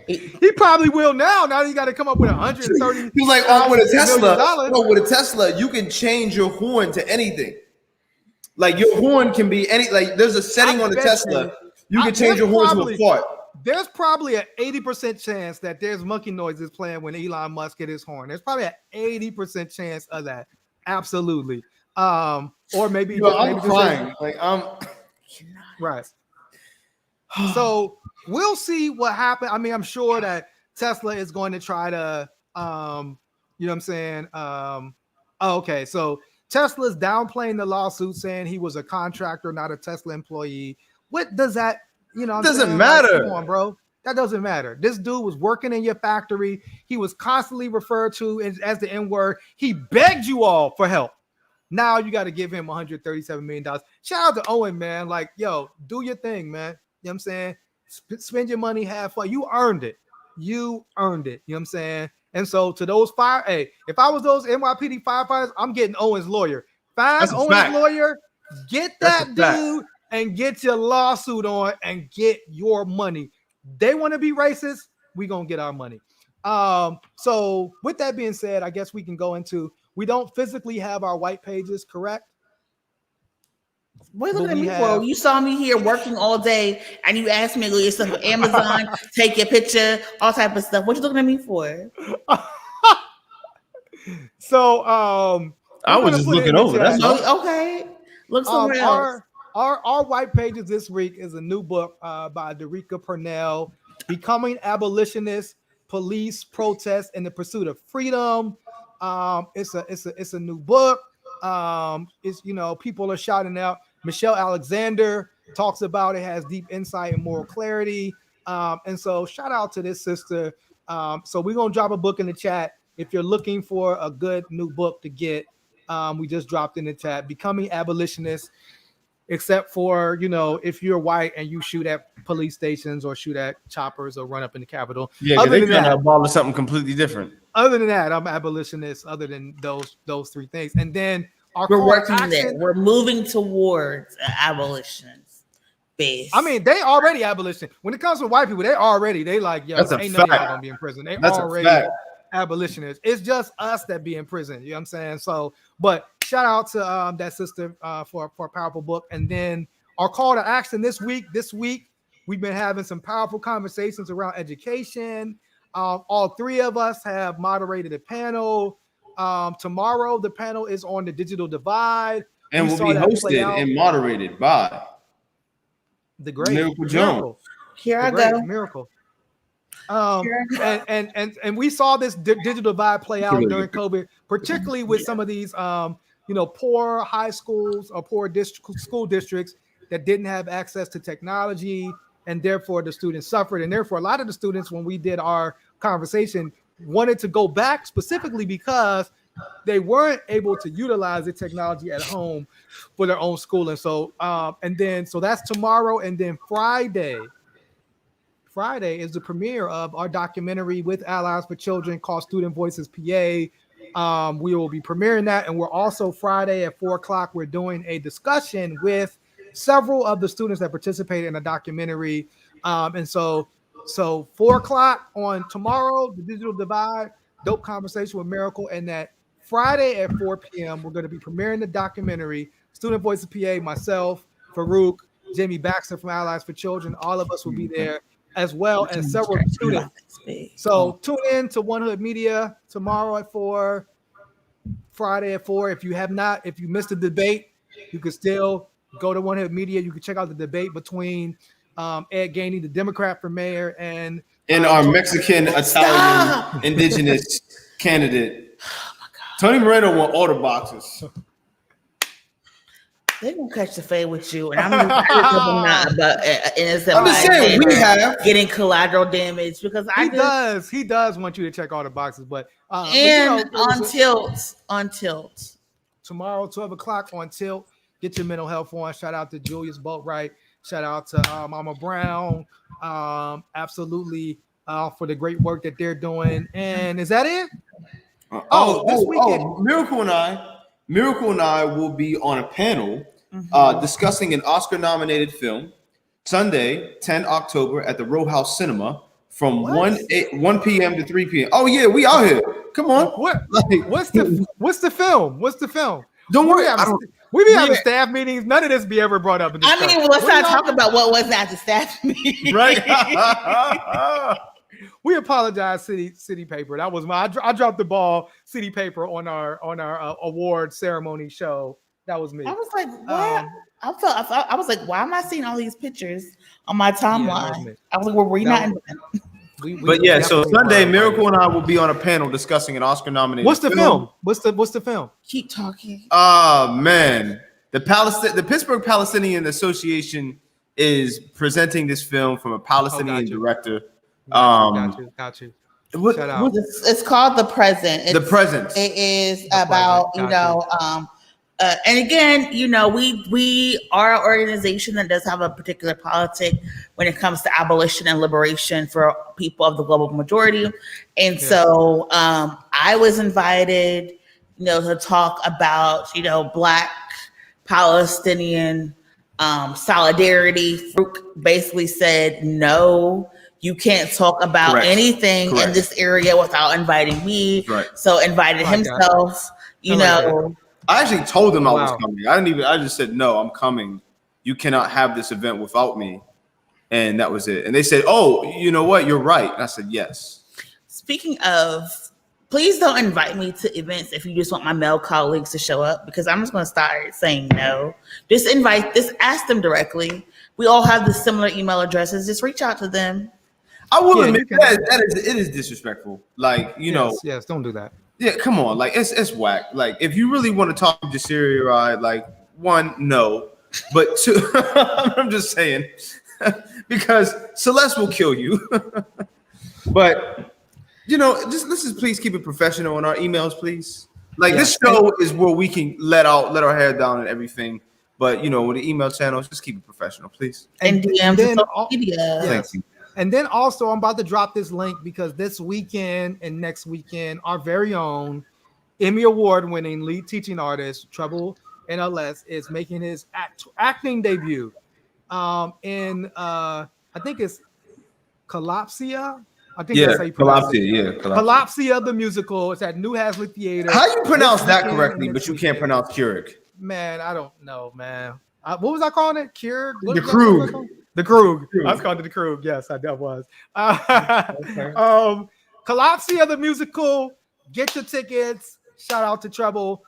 He probably will now. Now you got to come up with 130. He's like, with a Tesla. No, with a Tesla, you can change your horn to anything. Like your horn can be any. Like there's a setting on the Tesla. You can change your horn to a fart. There's probably an 80% chance that there's monkey noises playing when Elon Musk hit his horn. There's probably an 80% chance of that. Absolutely. Or maybe I'm crying. Right. So we'll see what happens. I mean, I'm sure that Tesla is going to try to, you know what I'm saying? Okay. So Tesla's downplaying the lawsuit, saying he was a contractor, not a Tesla employee. What does that, doesn't matter. Like, come on, bro. That doesn't matter. This dude was working in your factory. He was constantly referred to as the N-word. He begged you all for help. Now you got to give him $137 million. Shout out to Owen, man. Like, yo, do your thing, man. You know what I'm saying? Spend your money, have fun. You earned it. You earned it. You know what I'm saying? And so to those if I was those NYPD firefighters, I'm getting Owen's lawyer. Find Owen's lawyer, get that dude, and get your lawsuit on and get your money. They want to be racist, we gonna get our money. So with that being said, I guess we can go into, we don't physically have our white pages, correct? What are you looking at me for? You saw me here working all day and you asked me to do your stuff on Amazon, take your picture, all type of stuff. What you looking at me for? So I was just looking over. That's okay. Look somewhere else. Our white pages this week is a new book by Derica Purnell, Becoming Abolitionist, Police, Protest, and the Pursuit of Freedom. It's a new book. It's, people are shouting out. Michelle Alexander talks about it, has deep insight and moral clarity. And so shout out to this sister. So we're going to drop a book in the chat. If you're looking for a good new book to get, we just dropped in the chat, Becoming Abolitionist. Except for, if you're white and you shoot at police stations or shoot at choppers or run up in the Capitol. Yeah, they're trying to abolish something completely different. Other than that, I'm abolitionist. Other than those three things. And then we're working there. We're moving towards abolitionist base. I mean, they already abolition. When it comes to white people, they like, yo, that's ain't none of y'all gonna be in prison. That's already abolitionists. It's just us that be in prison. You know what I'm saying? So, but shout out to that sister for a powerful book. And then our call to action this week, we've been having some powerful conversations around education. All three of us have moderated a panel. Tomorrow, the panel is on the digital divide. And will be hosted and moderated by the great Miracle Jones. Here I go. Miracle. And we saw this digital divide play out during COVID, particularly with some of these poor high schools or poor school districts that didn't have access to technology, and therefore the students suffered. And therefore, a lot of the students, when we did our conversation, wanted to go back specifically because they weren't able to utilize the technology at home for their own schooling. So, so that's tomorrow, and then Friday is the premiere of our documentary with Allies for Children called Student Voices PA. We will be premiering that, and we're also Friday at 4:00. We're doing a discussion with several of the students that participated in the documentary. And so 4:00 on tomorrow, the digital divide, dope conversation with Miracle, and that Friday at 4 p.m. we're going to be premiering the documentary Student Voices PA, myself, Farouk, Jamie Baxter from Allies for Children. All of us will be there, as well as several students. So tune in to One Hood Media tomorrow at 4, Friday at 4. If you missed the debate, you can still go to One Hood Media. You can check out the debate between Ed Gainey, the Democrat for mayor, and our Mexican, Italian, indigenous candidate. Oh my God. Tony Moreno won all the boxes. They're gonna catch the fade with you, and I'm not, but I'm just saying we have getting collateral damage because he does want you to check all the boxes, but on tilt tomorrow 12 o'clock on Tilt. Get your mental health on. Shout out to Julius Boatwright. Shout out to Mama Brown. Absolutely for the great work that they're doing. And is that it? This weekend, Miracle and I will be on a panel discussing an Oscar-nominated film Sunday, 10 October at the Row House Cinema from 1 p.m. to 3 p.m. Oh yeah, we out here. Come on. What's the film? Don't worry. We be having staff meetings. None of this be ever brought up. Let's not talk about what was at the staff meeting. Right. We apologize, City Paper. That was I dropped the ball. City Paper on our award ceremony show. That was me. I was like, what? I was like, why am I seeing all these pictures on my timeline? Yeah, I was like, well, we're not in so Sunday, Miracle and I will be on a panel discussing an Oscar-nominated. What's the film? What's the film? Keep talking. Oh man, the Pittsburgh Palestinian Association is presenting this film from a Palestinian director. Got you. Shout out. It's called The Present. The Present. It is about and again, we are an organization that does have a particular politic when it comes to abolition and liberation for people of the global majority. And so I was invited, to talk about, Black Palestinian solidarity. Farouk basically said, no, you can't talk about anything in this area without inviting me. Right. So invited himself, I actually told him I was coming. I just said, no, I'm coming. You cannot have this event without me. And that was it. And they said, oh, you know what? You're right. And I said, yes. Speaking of, please don't invite me to events if you just want my male colleagues to show up, because I'm just going to start saying no. Just ask them directly. We all have the similar email addresses. Just reach out to them. I will admit it is disrespectful. Like, Yes, don't do that. Yeah, come on. Like, it's whack. Like, if you really want to talk to Jasiri or I, like, one, no. But two, I'm just saying, because Celeste will kill you. But, let's just please keep it professional in our emails, please. Like, this show is where we can let our hair down and everything. But, with the email channels, just keep it professional, please. And DMs and social media. Thank you. And then also, I'm about to drop this link because this weekend and next weekend, our very own Emmy Award-winning lead teaching artist, Treble NLS, is making his acting debut in, I think it's Collapsia. I think that's how you pronounce it. Collapsia, the musical. It's at New Hasley Theater. How you pronounce that correctly, but you can't pronounce Keurig? Man, I don't know, man. What was I calling it? Keurig? The Krug. The Krug. I was calling it the Krug. Yes, that was. Collapsia, the musical. Get your tickets. Shout out to Treble.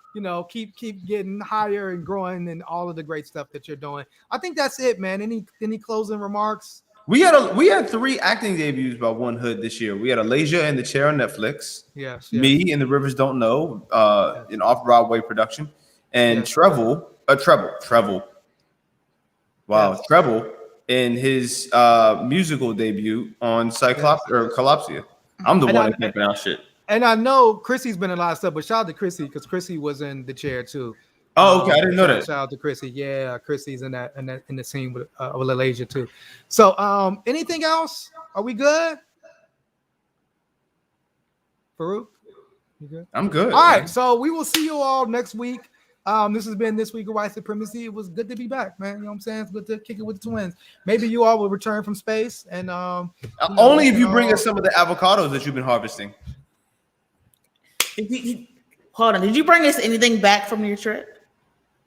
Keep getting higher and growing and all of the great stuff that you're doing. I think that's it, man. Any closing remarks? We had 3 acting debuts by One Hood this year. We had Alasia in the Chair on Netflix. Yes. Me in The Rivers Don't Know, an off-Broadway production, and Treble. Wow, yes. Treble in his musical debut on Collapsia. I'm the one that can't pronounce shit. And I know Chrissy's been in a lot of stuff, but shout out to Chrissy because Chrissy was in The Chair too. Oh, okay, I didn't know that. Shout out to Chrissy. Yeah, Chrissy's in the scene with Alasia too. So, anything else? Are we good? Farouk, you good? I'm good. All right, so we will see you all next week. This has been This Week of White Supremacy. It was good to be back, man. You know what I'm saying? It's good to kick it with the twins. Maybe you all will return from space, and only if you bring us some of the avocados that you've been harvesting. Hold on, did you bring us anything back from your trip?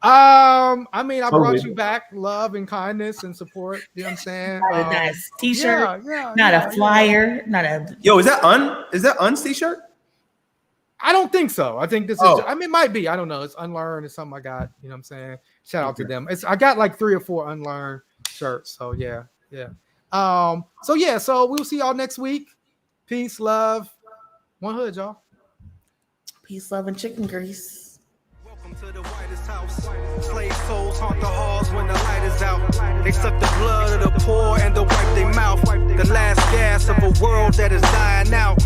I mean, I brought you back love and kindness and support. You know what I'm saying? Not a nice t-shirt, not a flyer, not a. Yo, is that Un's t-shirt? I don't think so. I think this is. I mean, it might be. I don't know. It's Unlearned. It's something I got. You know what I'm saying? Shout out to them. I got like 3 or 4 Unlearned shirts. So yeah. So we'll see y'all next week. Peace, love, one hood, y'all. Peace, love, and chicken grease. Welcome to the whitest house. Slave souls haunt the halls when the light is out. They suck the blood of the poor and to wipe their mouth. The last gas of a world that is dying out.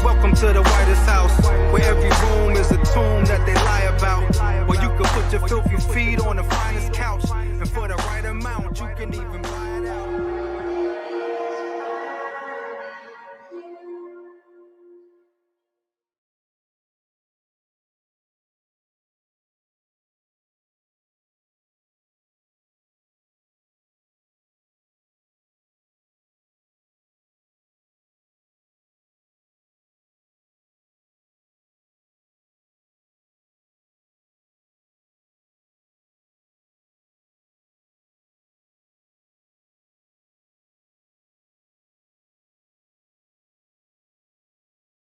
Welcome to the whitest house, where every room is a tomb that they lie about. Where you can put your filthy feet on the finest couch, and for the right amount, you can even